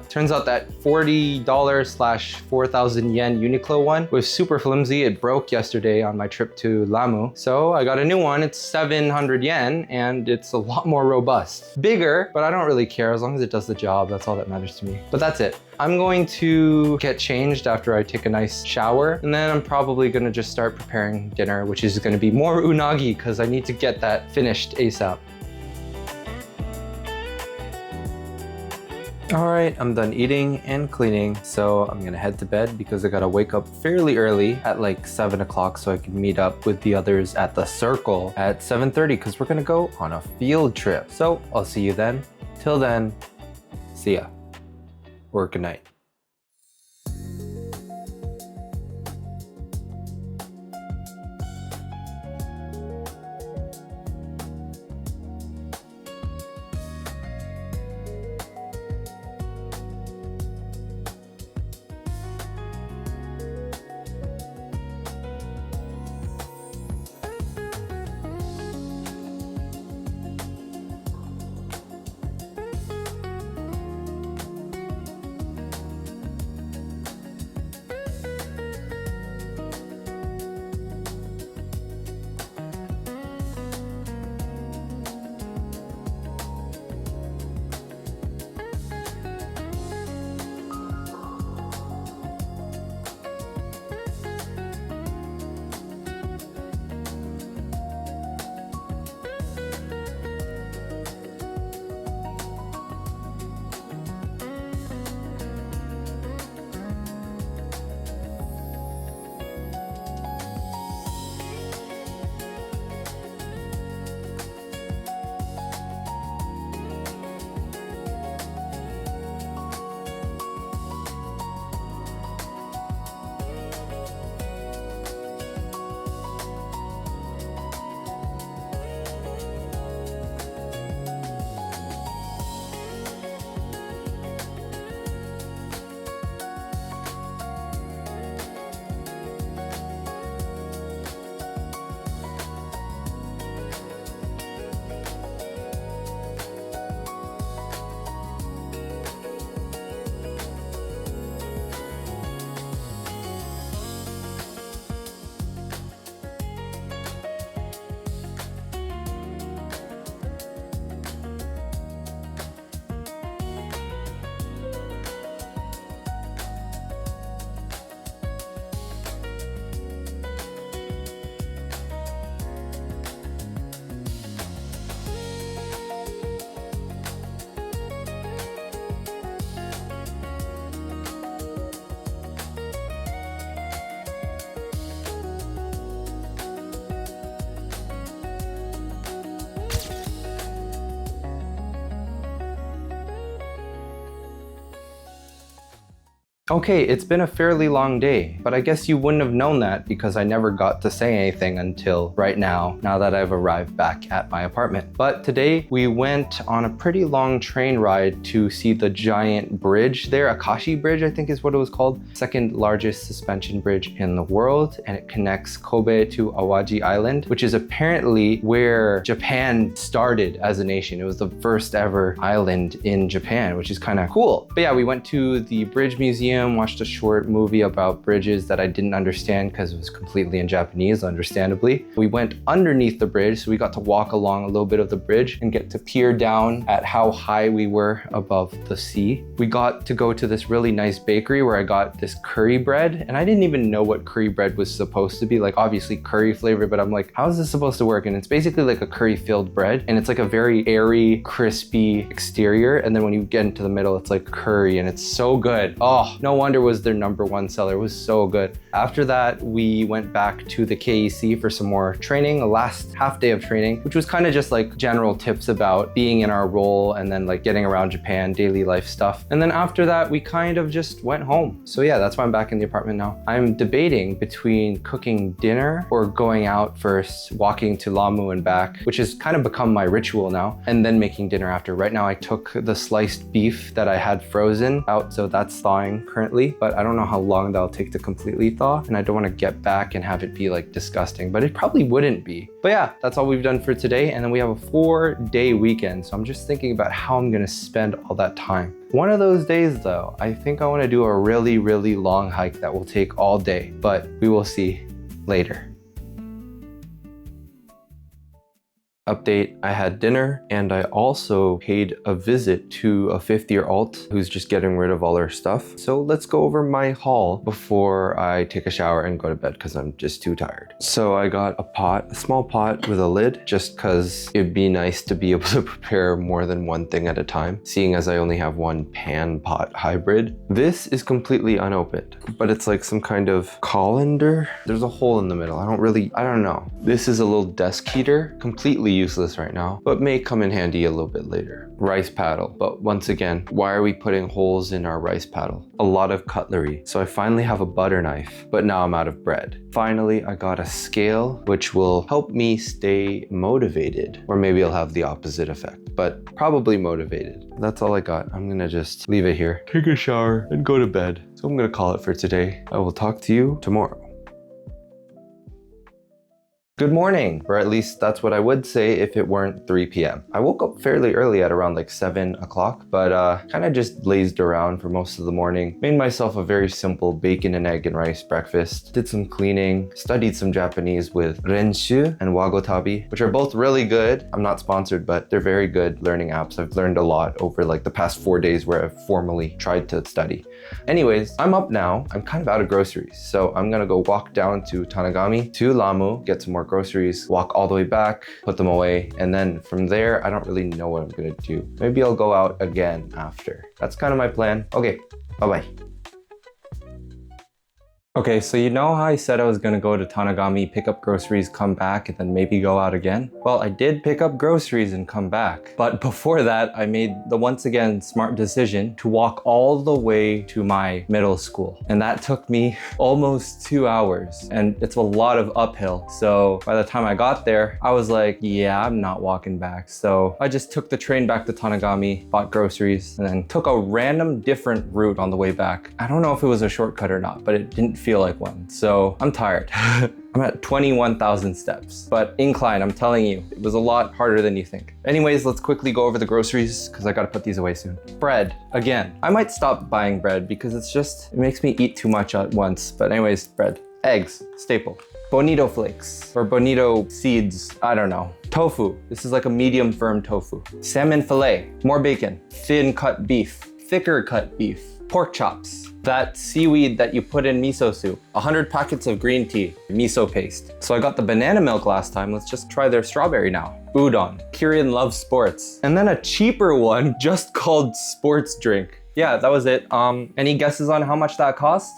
Turns out that $40/4,000 yen Uniqlo one was super flimsy. It broke yesterday on my trip to Lamu. So I got a new one. It's 700 yen and it's a lot more robust. Bigger, but I don't really care as long as it does the job. That's all that matters to me. But that's it. I'm going to get changed after I take a nice shower, and then I'm probably gonna just start preparing dinner, which is gonna be more unagi because I need to get that finished ASAP. All right, I'm done eating and cleaning, so I'm gonna head to bed because I gotta wake up fairly early at like 7 o'clock so I can meet up with the others at the Circle at 7:30 because we're gonna go on a field trip. So I'll see you then. Till then, see ya. Or good night. Okay, it's been a fairly long day, but I guess you wouldn't have known that because I never got to say anything until right now that I've arrived back at my apartment. But today we went on a pretty long train ride to see the giant bridge there. Akashi Bridge, I think is what it was called. Second largest suspension bridge in the world, and it connects Kobe to Awaji Island, which is apparently where Japan started as a nation. It was the first ever island in Japan, which is kind of cool. But yeah, we went to the Bridge Museum, watched a short movie about bridges that I didn't understand because it was completely in Japanese, understandably. We went underneath the bridge, so we got to walk along a little bit of the bridge and get to peer down at how high we were above the sea. We got to go to this really nice bakery where I got this curry bread, and I didn't even know what curry bread was supposed to be. Like, obviously curry flavor, but I'm like, how is this supposed to work? And it's basically like a curry filled bread, and it's like a very airy, crispy exterior, and then when you get into the middle, it's like curry, and it's so good. Oh, no wonder it was their #1 seller. It was so good. After that, we went back to the KEC for some more training, a last half day of training, which was kind of just like general tips about being in our role and then like getting around Japan, daily life stuff. And then after that, we kind of just went home. So yeah, that's why I'm back in the apartment now. I'm debating between cooking dinner or going out first, walking to Lamu and back, which has kind of become my ritual now, and then making dinner after. Right now, I took the sliced beef that I had frozen out, so that's thawing currently, but I don't know how long that'll take to completely thaw, and I don't want to get back and have it be like disgusting, but it probably wouldn't be. But yeah, that's all we've done for today, and then we have a 4-day weekend, so I'm just thinking about how I'm gonna spend all that time. One of those days though, I think I want to do a really, really long hike that will take all day, but we will see later. Update, I had dinner and I also paid a visit to a 5th-year alt who's just getting rid of all her stuff. So let's go over my haul before I take a shower and go to bed because I'm just too tired. So I got a small pot with a lid just because it'd be nice to be able to prepare more than one thing at a time, seeing as I only have one pan pot hybrid. This is completely unopened, but it's like some kind of colander. There's a hole in the middle. I don't know. This is a little desk heater, completely useless right now, but may come in handy a little bit later. Rice paddle, but once again, why are we putting holes in our rice paddle? A lot of cutlery. So I finally have a butter knife, but now I'm out of bread. Finally, I got a scale, which will help me stay motivated, or maybe it'll have the opposite effect, but probably motivated. That's all I got. I'm gonna just leave it here, take a shower, and go to bed. So I'm gonna call it for today. I will talk to you tomorrow. Good morning, or at least that's what I would say if it weren't 3 p.m. I woke up fairly early at around like 7 o'clock, but kind of just lazed around for most of the morning. Made myself a very simple bacon and egg and rice breakfast. Did some cleaning, studied some Japanese with Renshu and Wagotabi, which are both really good. I'm not sponsored, but they're very good learning apps. I've learned a lot over like the past 4 days where I've formally tried to study. Anyways, I'm up now. I'm kind of out of groceries, so I'm gonna go walk down to Tanagami to Lamu, get some more groceries, walk all the way back, put them away, and then from there, I don't really know what I'm gonna do. Maybe I'll go out again after. That's kind of my plan. Okay, bye-bye. Okay, so you know how I said I was gonna go to Tanagami, pick up groceries, come back, and then maybe go out again? Well, I did pick up groceries and come back. But before that, I made the once again smart decision to walk all the way to my middle school. And that took me almost 2 hours. And it's a lot of uphill. So by the time I got there, I was like, yeah, I'm not walking back. So I just took the train back to Tanagami, bought groceries, and then took a random different route on the way back. I don't know if it was a shortcut or not, but it didn't feel like one. So I'm tired. I'm at 21,000 steps, but incline, I'm telling you, it was a lot harder than you think. Anyways, let's quickly go over the groceries because I gotta put these away soon. Bread, again. I might stop buying bread because it makes me eat too much at once. But anyways, bread. Eggs, staple. Bonito flakes or bonito seeds, I don't know. Tofu, this is like a medium firm tofu. Salmon fillet, more bacon. Thin cut beef, thicker cut beef. Pork chops, that seaweed that you put in miso soup, 100 packets of green tea, miso paste. So I got the banana milk last time, let's just try their strawberry now. Udon, Kirin loves sports. And then a cheaper one just called sports drink. Yeah, that was it. Any guesses on how much that cost?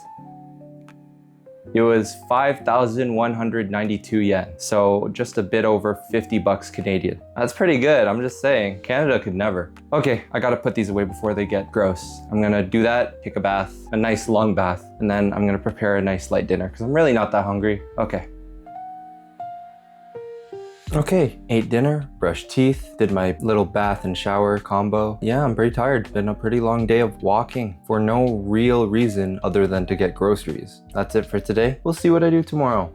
It was 5,192 yen, so just a bit over 50 bucks Canadian. That's pretty good, I'm just saying. Canada could never. Okay, I gotta put these away before they get gross. I'm gonna do that, take a bath, a nice long bath, and then I'm gonna prepare a nice light dinner because I'm really not that hungry. Okay, ate dinner, brushed teeth, did my little bath and shower combo. Yeah, I'm pretty tired. Been a pretty long day of walking for no real reason other than to get groceries. That's it for today. We'll see what I do tomorrow.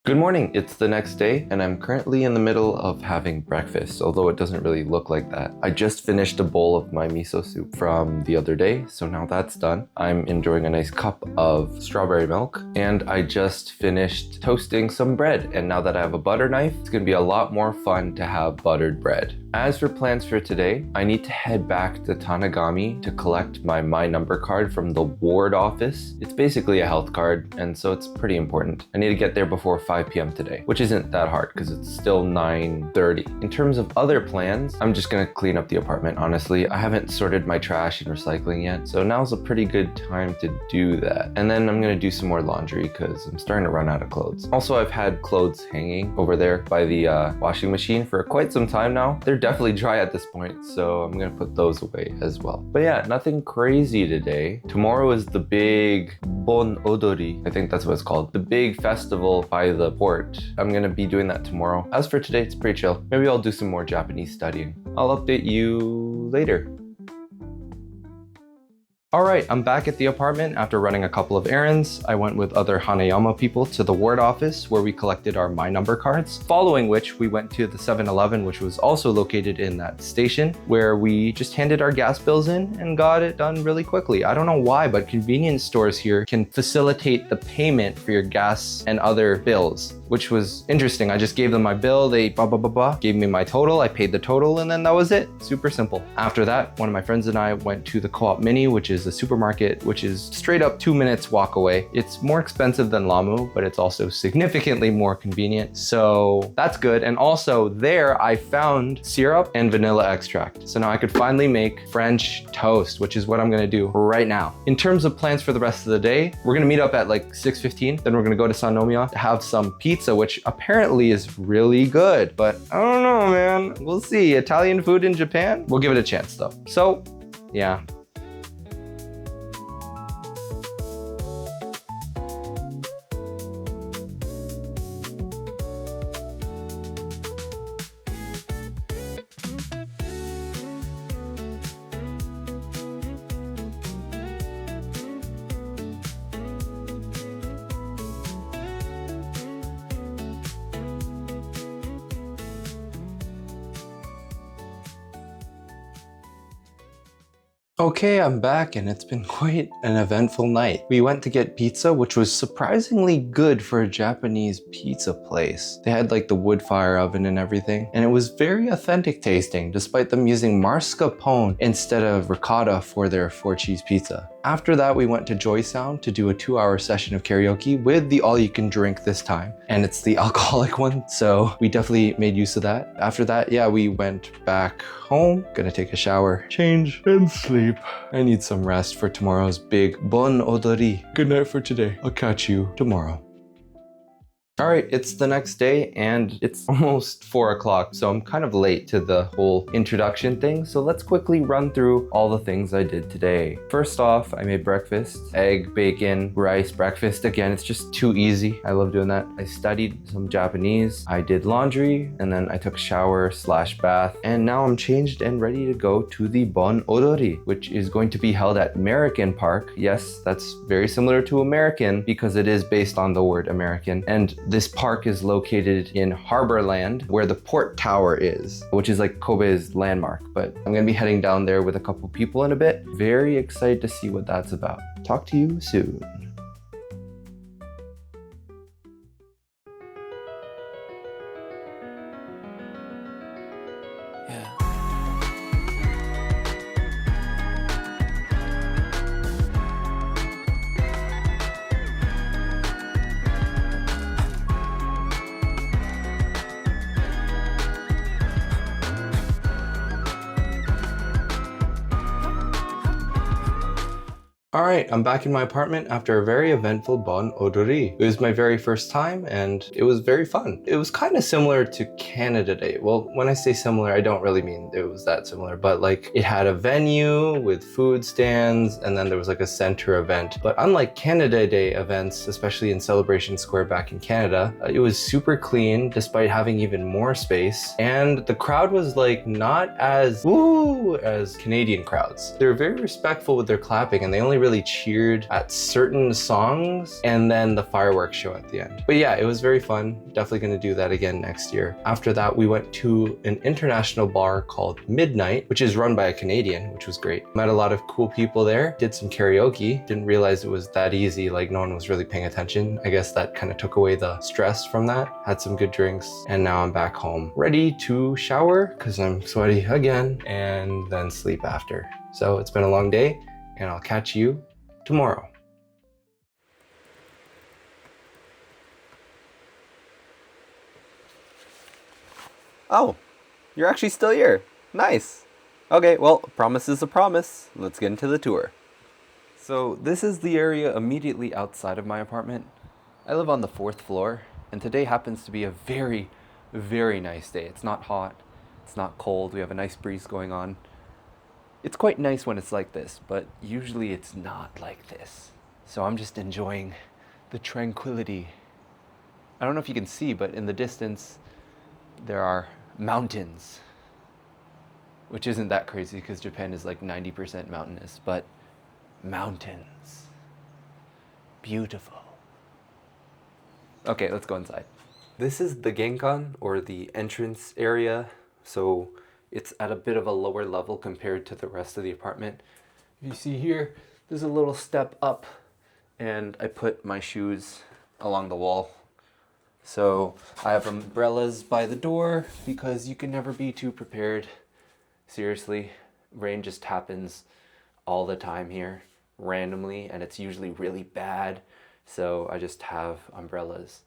Good morning, it's the next day and I'm currently in the middle of having breakfast, although it doesn't really look like that. I just finished a bowl of my miso soup from the other day, so now that's done. I'm enjoying a nice cup of strawberry milk and I just finished toasting some bread, and now that I have a butter knife, it's gonna be a lot more fun to have buttered bread. As for plans for today, I need to head back to Tanagami to collect my number card from the ward office. It's basically a health card, and so it's pretty important. I need to get there before 5 p.m. today, which isn't that hard because it's still 9:30. In terms of other plans, I'm just gonna clean up the apartment, honestly. I haven't sorted my trash and recycling yet, so now's a pretty good time to do that. And then I'm gonna do some more laundry because I'm starting to run out of clothes. Also, I've had clothes hanging over there by the washing machine for quite some time now. They're definitely dry at this point, so I'm gonna put those away as well. But yeah, nothing crazy today. Tomorrow is the big Bon Odori, I think that's what it's called, the big festival by the port. I'm gonna be doing that tomorrow. As for today, it's pretty chill. Maybe I'll do some more Japanese studying. I'll update you later. All right, I'm back at the apartment after running a couple of errands. I went with other Hanayama people to the ward office where we collected our My Number cards, following which we went to the 7-Eleven, which was also located in that station, where we just handed our gas bills in and got it done really quickly. I don't know why, but convenience stores here can facilitate the payment for your gas and other bills, which was interesting. I just gave them my bill, they gave me my total, I paid the total, and then that was it. Super simple. After that, one of my friends and I went to the Co-op Mini, which is a supermarket, which is straight up 2 minutes walk away. It's more expensive than Lamu, but it's also significantly more convenient. So that's good. And also there I found syrup and vanilla extract. So now I could finally make French toast, which is what I'm gonna do right now. In terms of plans for the rest of the day, we're gonna meet up at like 6:15. Then we're gonna go to Sannomiya to have some pizza, which apparently is really good, but I don't know, man. We'll see. Italian food in Japan? We'll give it a chance though. So yeah. Okay, I'm back and it's been quite an eventful night. We went to get pizza, which was surprisingly good for a Japanese pizza place. They had like the wood fire oven and everything, and it was very authentic tasting despite them using mascarpone instead of ricotta for their 4-cheese pizza. After that, we went to Joy Sound to do a 2-hour session of karaoke with the all-you-can-drink this time. And it's the alcoholic one, so we definitely made use of that. After that, yeah, we went back home. Gonna take a shower, change, and sleep. I need some rest for tomorrow's big Bon Odori. Good night for today. I'll catch you tomorrow. All right, it's the next day and it's almost 4 o'clock, so I'm kind of late to the whole introduction thing. So let's quickly run through all the things I did today. First off, I made breakfast, egg, bacon, rice, breakfast. Again, it's just too easy. I love doing that. I studied some Japanese, I did laundry, and then I took a shower / bath. And now I'm changed and ready to go to the Bon Odori, which is going to be held at American Park. Yes, that's very similar to American because it is based on the word American. And this park is located in Harborland, where the port tower is, which is like Kobe's landmark. But I'm gonna be heading down there with a couple people in a bit. Very excited to see what that's about. Talk to you soon. All right, I'm back in my apartment after a very eventful Bon Odori. It was my very first time and it was very fun. It was kind of similar to Canada Day. Well, when I say similar, I don't really mean it was that similar, but like it had a venue with food stands and then there was like a center event. But unlike Canada Day events, especially in Celebration Square back in Canada, it was super clean despite having even more space. And the crowd was like not as woo as Canadian crowds. They were very respectful with their clapping and they only really cheered at certain songs and then the fireworks show at the end. But yeah, it was very fun. Definitely going to do that again next year. After that, we went to an international bar called Midnight, which is run by a Canadian, which was great. Met a lot of cool people there, did some karaoke. Didn't realize it was that easy, like no one was really paying attention. I guess that kind of took away the stress from that. Had some good drinks and now I'm back home ready to shower because I'm sweaty again and then sleep after. So it's been a long day and I'll catch you tomorrow. Oh, you're actually still here. Nice. Okay, well, a promise is a promise. Let's get into the tour. So this is the area immediately outside of my apartment. I live on the 4th floor, and today happens to be a very, very nice day. It's not hot, it's not cold, we have a nice breeze going on. It's quite nice when it's like this, but usually it's not like this. So I'm just enjoying the tranquility. I don't know if you can see, but in the distance, there are mountains, which isn't that crazy because Japan is like 90% mountainous, but Mountains. Beautiful. Okay, let's go inside. This is the genkan, or the entrance area. So it's at a bit of a lower level compared to the rest of the apartment. If you see here, there's a little step up, and I put my shoes along the wall. So I have umbrellas by the door because you can never be too prepared. Seriously, rain just happens all the time here, randomly, and it's usually really bad. So I just have umbrellas.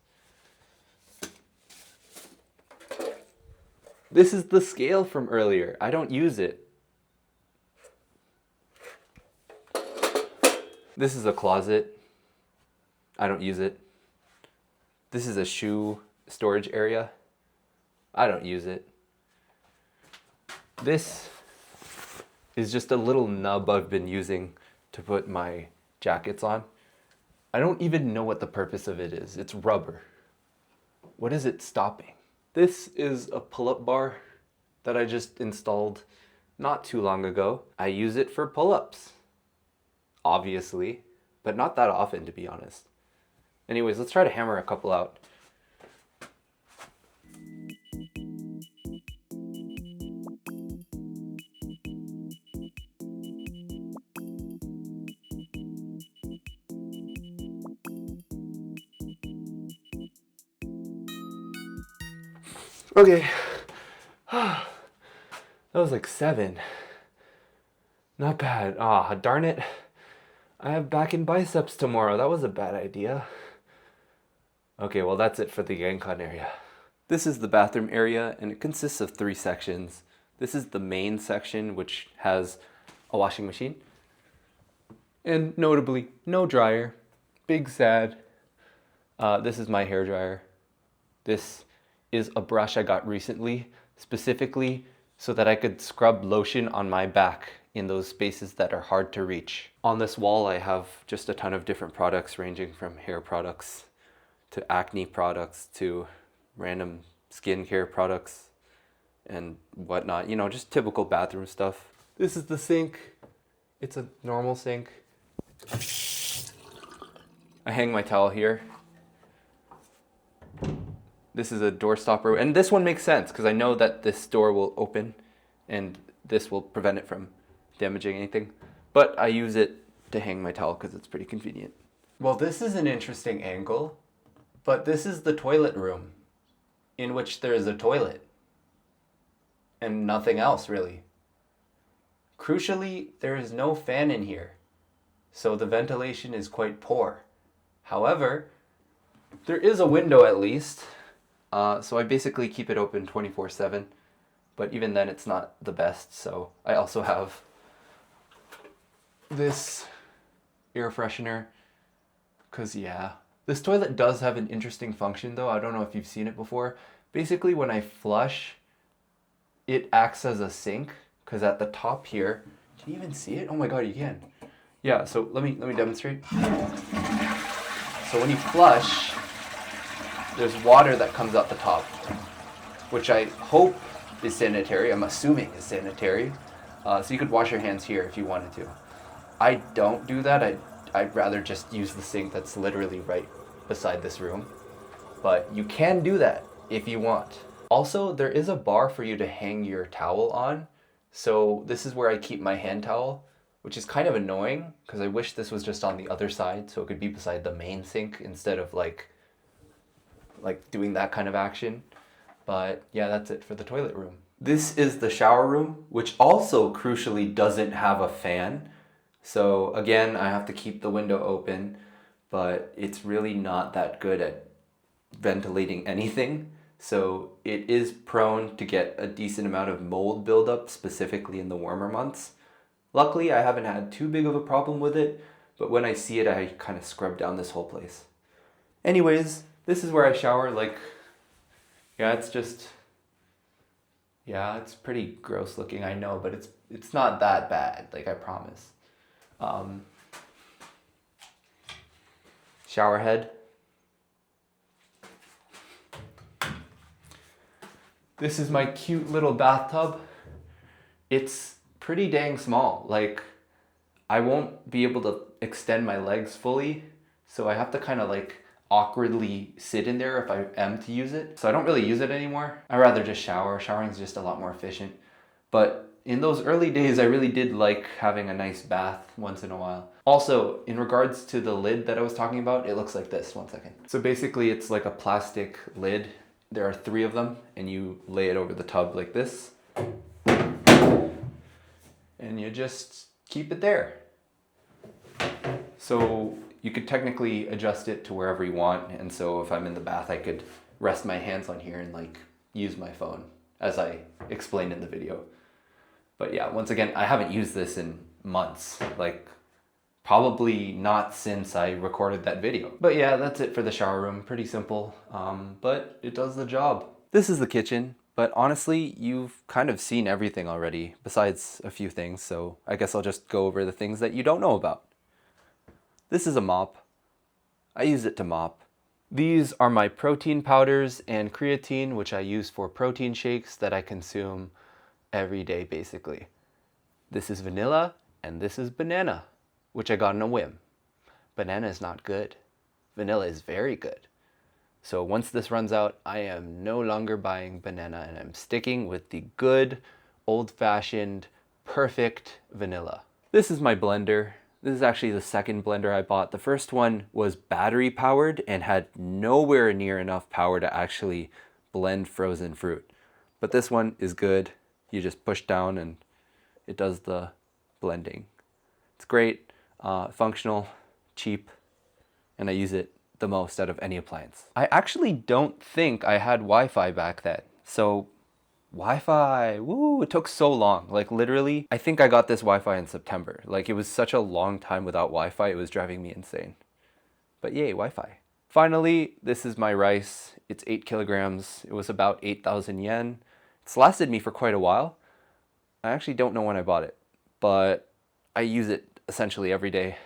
This is the scale from earlier. I don't use it. This is a closet. I don't use it. This is a shoe storage area. I don't use it. This is just a little nub I've been using to put my jackets on. I don't even know what the purpose of it is. It's rubber. What is it stopping? This is a pull-up bar that I just installed not too long ago. I use it for pull-ups, obviously, but not that often, to be honest. Anyways, let's try to hammer a couple out. Okay, that was like 7. Not bad. Ah, darn it. I have back and biceps tomorrow. That was a bad idea. Okay, well that's it for the genkan area. This is the bathroom area, and it consists of 3 sections. This is the main section, which has a washing machine. And notably, no dryer. Big sad. This is my hair dryer. This is a brush I got recently, specifically so that I could scrub lotion on my back in those spaces that are hard to reach. On this wall, I have just a ton of different products, ranging from hair products to acne products to random skincare products and whatnot. You know, just typical bathroom stuff. This is the sink. It's a normal sink. I hang my towel here. This is a door stopper, and this one makes sense because I know that this door will open and this will prevent it from damaging anything. But I use it to hang my towel because it's pretty convenient. Well, this is an interesting angle, but this is the toilet room in which there is a toilet and nothing else really. Crucially, there is no fan in here, so the ventilation is quite poor. However, there is a window at least. So I basically keep it open 24/7, but even then it's not the best. So I also have this air freshener, cause yeah. This toilet does have an interesting function though. I don't know if you've seen it before. Basically when I flush, it acts as a sink, cause at the top here, can you even see it? Oh my God, you can. Yeah, so let me demonstrate. So when you flush, there's water that comes out the top, which I hope is sanitary. I'm assuming is sanitary. So you could wash your hands here if you wanted to. I don't do that. I'd rather just use the sink that's literally right beside this room. But you can do that if you want. Also, there is a bar for you to hang your towel on. So this is where I keep my hand towel, which is kind of annoying because I wish this was just on the other side so it could be beside the main sink instead of like doing that kind of action. But yeah, that's it for the toilet room. This is the shower room, which also crucially doesn't have a fan. So again, I have to keep the window open, but it's really not that good at ventilating anything. So it is prone to get a decent amount of mold buildup, specifically in the warmer months. Luckily, I haven't had too big of a problem with it, but when I see it, I kind of scrub down this whole place. Anyways, this is where I shower. Like, yeah, it's pretty gross looking, I know, but it's not that bad, like I promise. Shower head. This is my cute little bathtub. It's pretty dang small. Like, I won't be able to extend my legs fully, so I have to kind of like awkwardly sit in there if I am to use it. So I don't really use it anymore. I rather just shower. Showering is just a lot more efficient. But in those early days, I really did like having a nice bath once in a while. Also, in regards to the lid that I was talking about, it looks like this. One second. So basically it's like a plastic lid. There are 3 of them, and you lay it over the tub like this. And you just keep it there. So you could technically adjust it to wherever you want. And so if I'm in the bath, I could rest my hands on here and like use my phone, as I explained in the video. But yeah, once again, I haven't used this in months, like probably not since I recorded that video. But yeah, that's it for the shower room. Pretty simple, but it does the job. This is the kitchen, but honestly, you've kind of seen everything already, besides a few things, so I guess I'll just go over the things that you don't know about. This is a mop. I use it to mop. These are my protein powders and creatine, which I use for protein shakes that I consume every day basically. This is vanilla and this is banana, which I got on a whim. Banana is not good. Vanilla is very good. So once this runs out, I am no longer buying banana and I'm sticking with the good, old-fashioned, perfect vanilla. This is my blender. This is actually the second blender I bought. The first one was battery powered and had nowhere near enough power to actually blend frozen fruit. But this one is good. You just push down and it does the blending. It's great, functional, cheap, and I use it the most out of any appliance. I actually don't think I had Wi-Fi back then. So Wi-Fi, woo, it took so long. Like literally, I think I got this Wi-Fi in September. Like it was such a long time without Wi-Fi, it was driving me insane. But yay, Wi-Fi. Finally, this is my rice. It's 8 kilograms. It was about 8,000 yen. It's lasted me for quite a while. I actually don't know when I bought it, but I use it essentially every day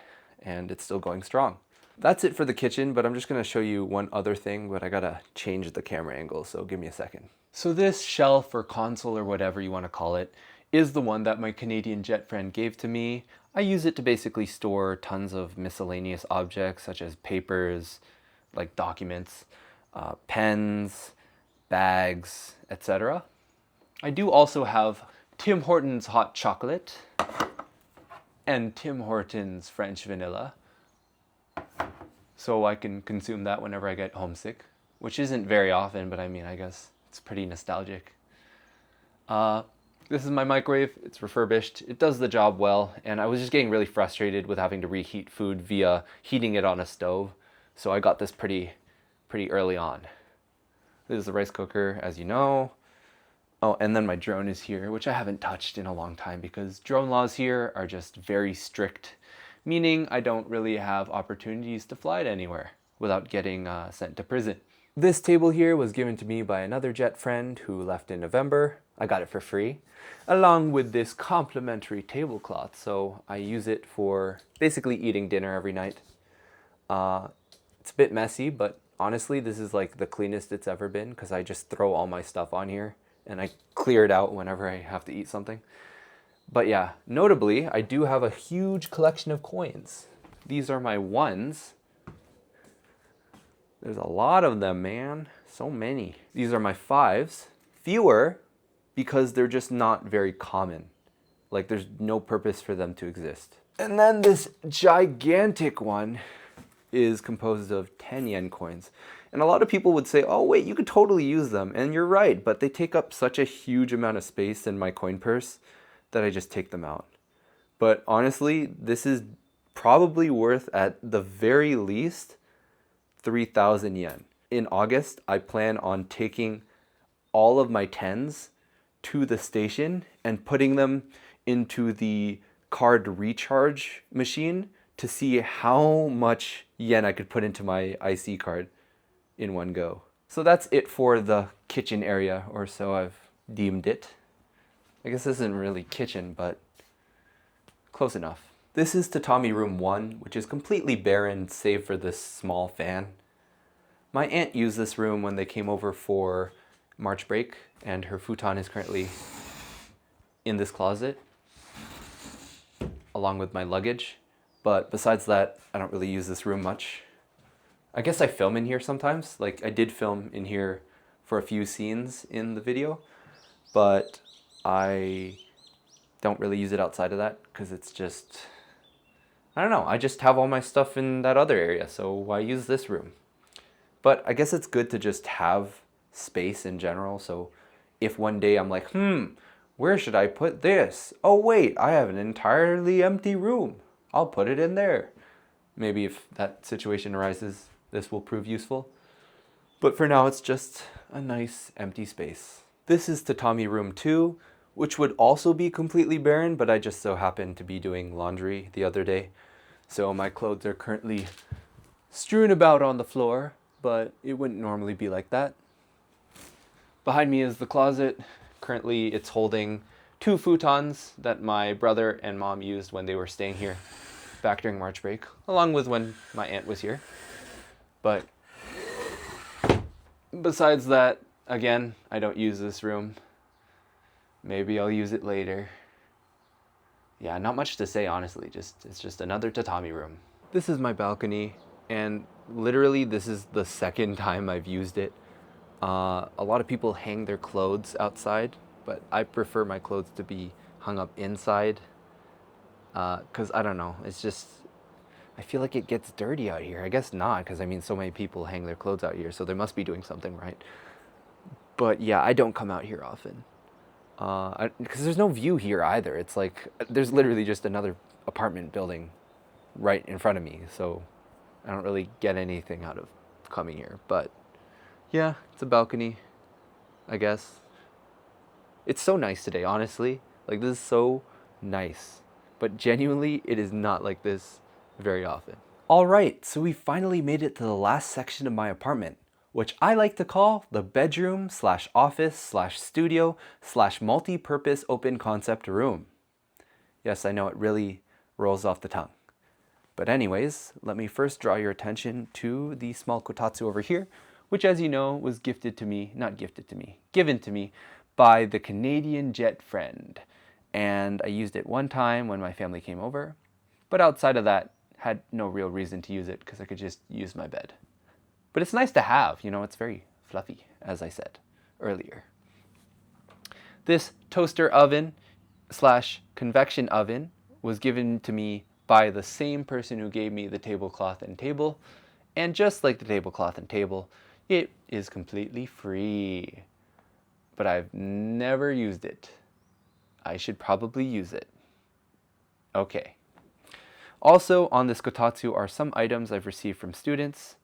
and it's still going strong. That's it for the kitchen, but I'm just gonna show you one other thing, but I gotta change the camera angle, so give me a second. So this shelf or console or whatever you wanna call it is the one that my Canadian jet friend gave to me. I use it to basically store tons of miscellaneous objects such as papers, like documents, pens, bags, etc. I do also have Tim Hortons hot chocolate and Tim Hortons French vanilla, so I can consume that whenever I get homesick, which isn't very often, but I mean, I guess it's pretty nostalgic. This is my microwave. It's refurbished. It does the job well, and I was just getting really frustrated with having to reheat food via heating it on a stove, so I got this pretty early on. This is the rice cooker, as you know. Oh, and then my drone is here, which I haven't touched in a long time because drone laws here are just very strict, meaning I don't really have opportunities to fly it anywhere without getting sent to prison. This table here was given to me by another jet friend who left in November. I got it for free, along with this complimentary tablecloth, so I use it for basically eating dinner every night. It's a bit messy, but honestly, this is like the cleanest it's ever been because I just throw all my stuff on here and I clear it out whenever I have to eat something. But yeah, notably, I do have a huge collection of coins. These are my ones. There's a lot of them, man. So many. These are my fives. Fewer because they're just not very common. Like there's no purpose for them to exist. And then this gigantic one is composed of 10 yen coins. And a lot of people would say, oh wait, you could totally use them. And you're right, but they take up such a huge amount of space in my coin purse that I just take them out. But honestly, this is probably worth at the very least 3,000 yen. In August, I plan on taking all of my 10s to the station and putting them into the card recharge machine to see how much yen I could put into my IC card in one go. So that's it for the kitchen area, or so I've deemed it. I guess this isn't really kitchen, but close enough. This is tatami room 1, which is completely barren save for this small fan. My aunt used this room when they came over for March break, and her futon is currently in this closet. along with my luggage. But besides that, I don't really use this room much. I guess I film in here sometimes. Like, I did film in here for a few scenes in the video, but I don't really use it outside of that because it's just, I don't know, I just have all my stuff in that other area, so why use this room? But I guess it's good to just have space in general, so if one day I'm like, where should I put this? Oh wait, I have an entirely empty room. I'll put it in there. Maybe if that situation arises, this will prove useful. But for now, it's just a nice empty space. This is tatami room 2, which would also be completely barren, but I just so happened to be doing laundry the other day. So my clothes are currently strewn about on the floor, but it wouldn't normally be like that. Behind me is the closet. Currently, it's holding 2 futons that my brother and mom used when they were staying here back during March break, along with when my aunt was here. But besides that, again, I don't use this room. Maybe I'll use it later. Yeah, not much to say, honestly. It's just another tatami room. This is my balcony, and literally this is the second time I've used it. A lot of people hang their clothes outside, but I prefer my clothes to be hung up inside. Because I don't know, it's just, I feel like it gets dirty out here. I guess not, because I mean, so many people hang their clothes out here, so they must be doing something right. But yeah, I don't come out here often. Because there's no view here either. It's like, there's literally just another apartment building right in front of me, so I don't really get anything out of coming here. But yeah, it's a balcony, I guess. It's so nice today, honestly. Like, this is so nice. But genuinely, it is not like this very often. All right, so we finally made it to the last section of my apartment, which I like to call the bedroom / office / studio / multi-purpose open concept room. Yes, I know it really rolls off the tongue. But anyways, let me first draw your attention to the small kotatsu over here, which, as you know, was given to me by the Canadian jet friend. And I used it one time when my family came over, but outside of that, had no real reason to use it because I could just use my bed. But it's nice to have, you know, it's very fluffy, as I said earlier. This toaster oven / convection oven was given to me by the same person who gave me the tablecloth and table, and just like the tablecloth and table, it is completely free. But I've never used it. I should probably use it. Okay. Also on this kotatsu are some items I've received from students,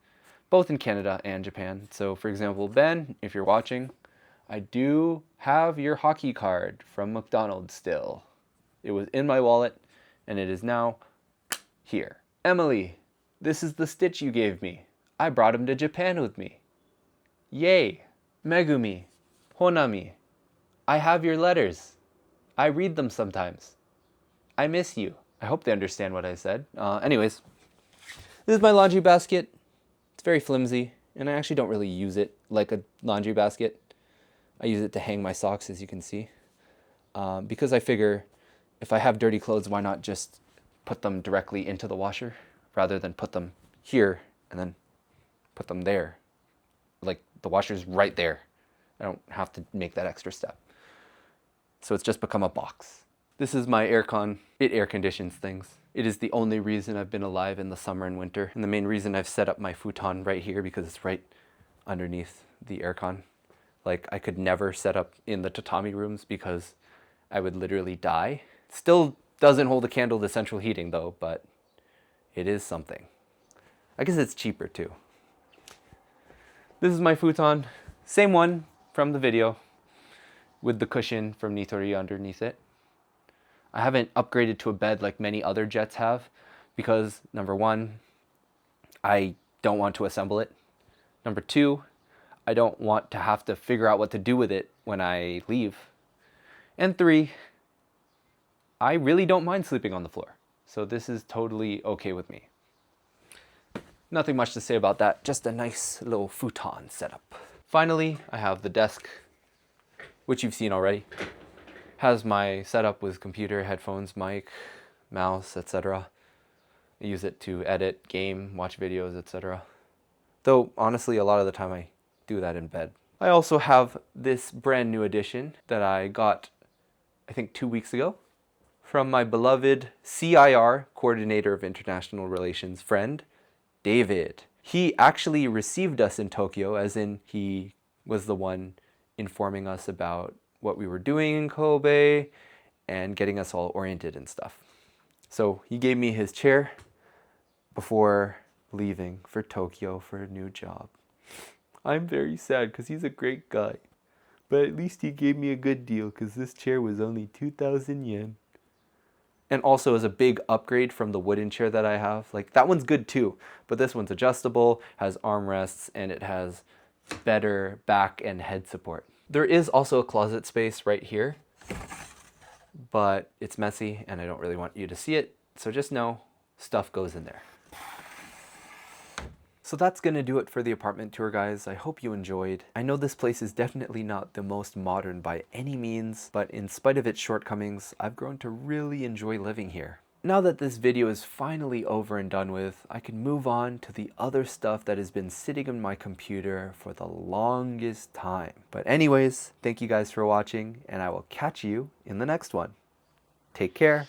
both in Canada and Japan. So for example, Ben, if you're watching, I do have your hockey card from McDonald's still. It was in my wallet and it is now here. Emily, this is the stitch you gave me. I brought him to Japan with me. Yay. Megumi, Honami, I have your letters. I read them sometimes. I miss you. I hope they understand what I said. Anyways, this is my laundry basket. It's very flimsy, and I actually don't really use it like a laundry basket. I use it to hang my socks, as you can see. Because I figure if I have dirty clothes, why not just put them directly into the washer rather than put them here and then put them there. Like, the washer's right there. I don't have to make that extra step. So it's just become a box. This is my aircon. It air conditions things. It is the only reason I've been alive in the summer and winter. And the main reason I've set up my futon right here because it's right underneath the aircon. Like, I could never set up in the tatami rooms because I would literally die. Still doesn't hold a candle to central heating though, but it is something. I guess it's cheaper too. This is my futon. Same one from the video with the cushion from Nitori underneath it. I haven't upgraded to a bed like many other jets have because, number one, I don't want to assemble it. Number two, I don't want to have to figure out what to do with it when I leave. And three, I really don't mind sleeping on the floor. So this is totally okay with me. Nothing much to say about that, just a nice little futon setup. Finally, I have the desk, which you've seen already. Has my setup with computer, headphones, mic, mouse, etc. I use it to edit, game, watch videos, etc. Though honestly, a lot of the time I do that in bed. I also have this brand new addition that I got, I think 2 weeks ago, from my beloved CIR, Coordinator of International Relations friend, David. He actually received us in Tokyo, as in he was the one informing us about what we were doing in Kobe and getting us all oriented and stuff. So he gave me his chair before leaving for Tokyo for a new job. I'm very sad because he's a great guy. But at least he gave me a good deal because this chair was only 2,000 yen. And also is a big upgrade from the wooden chair that I have. Like, that one's good too, but this one's adjustable, has armrests, and it has better back and head support. There is also a closet space right here, but it's messy and I don't really want you to see it. So just know stuff goes in there. So that's gonna do it for the apartment tour, guys. I hope you enjoyed. I know this place is definitely not the most modern by any means, but in spite of its shortcomings, I've grown to really enjoy living here. Now that this video is finally over and done with, I can move on to the other stuff that has been sitting on my computer for the longest time. But anyways, thank you guys for watching, and I will catch you in the next one. Take care.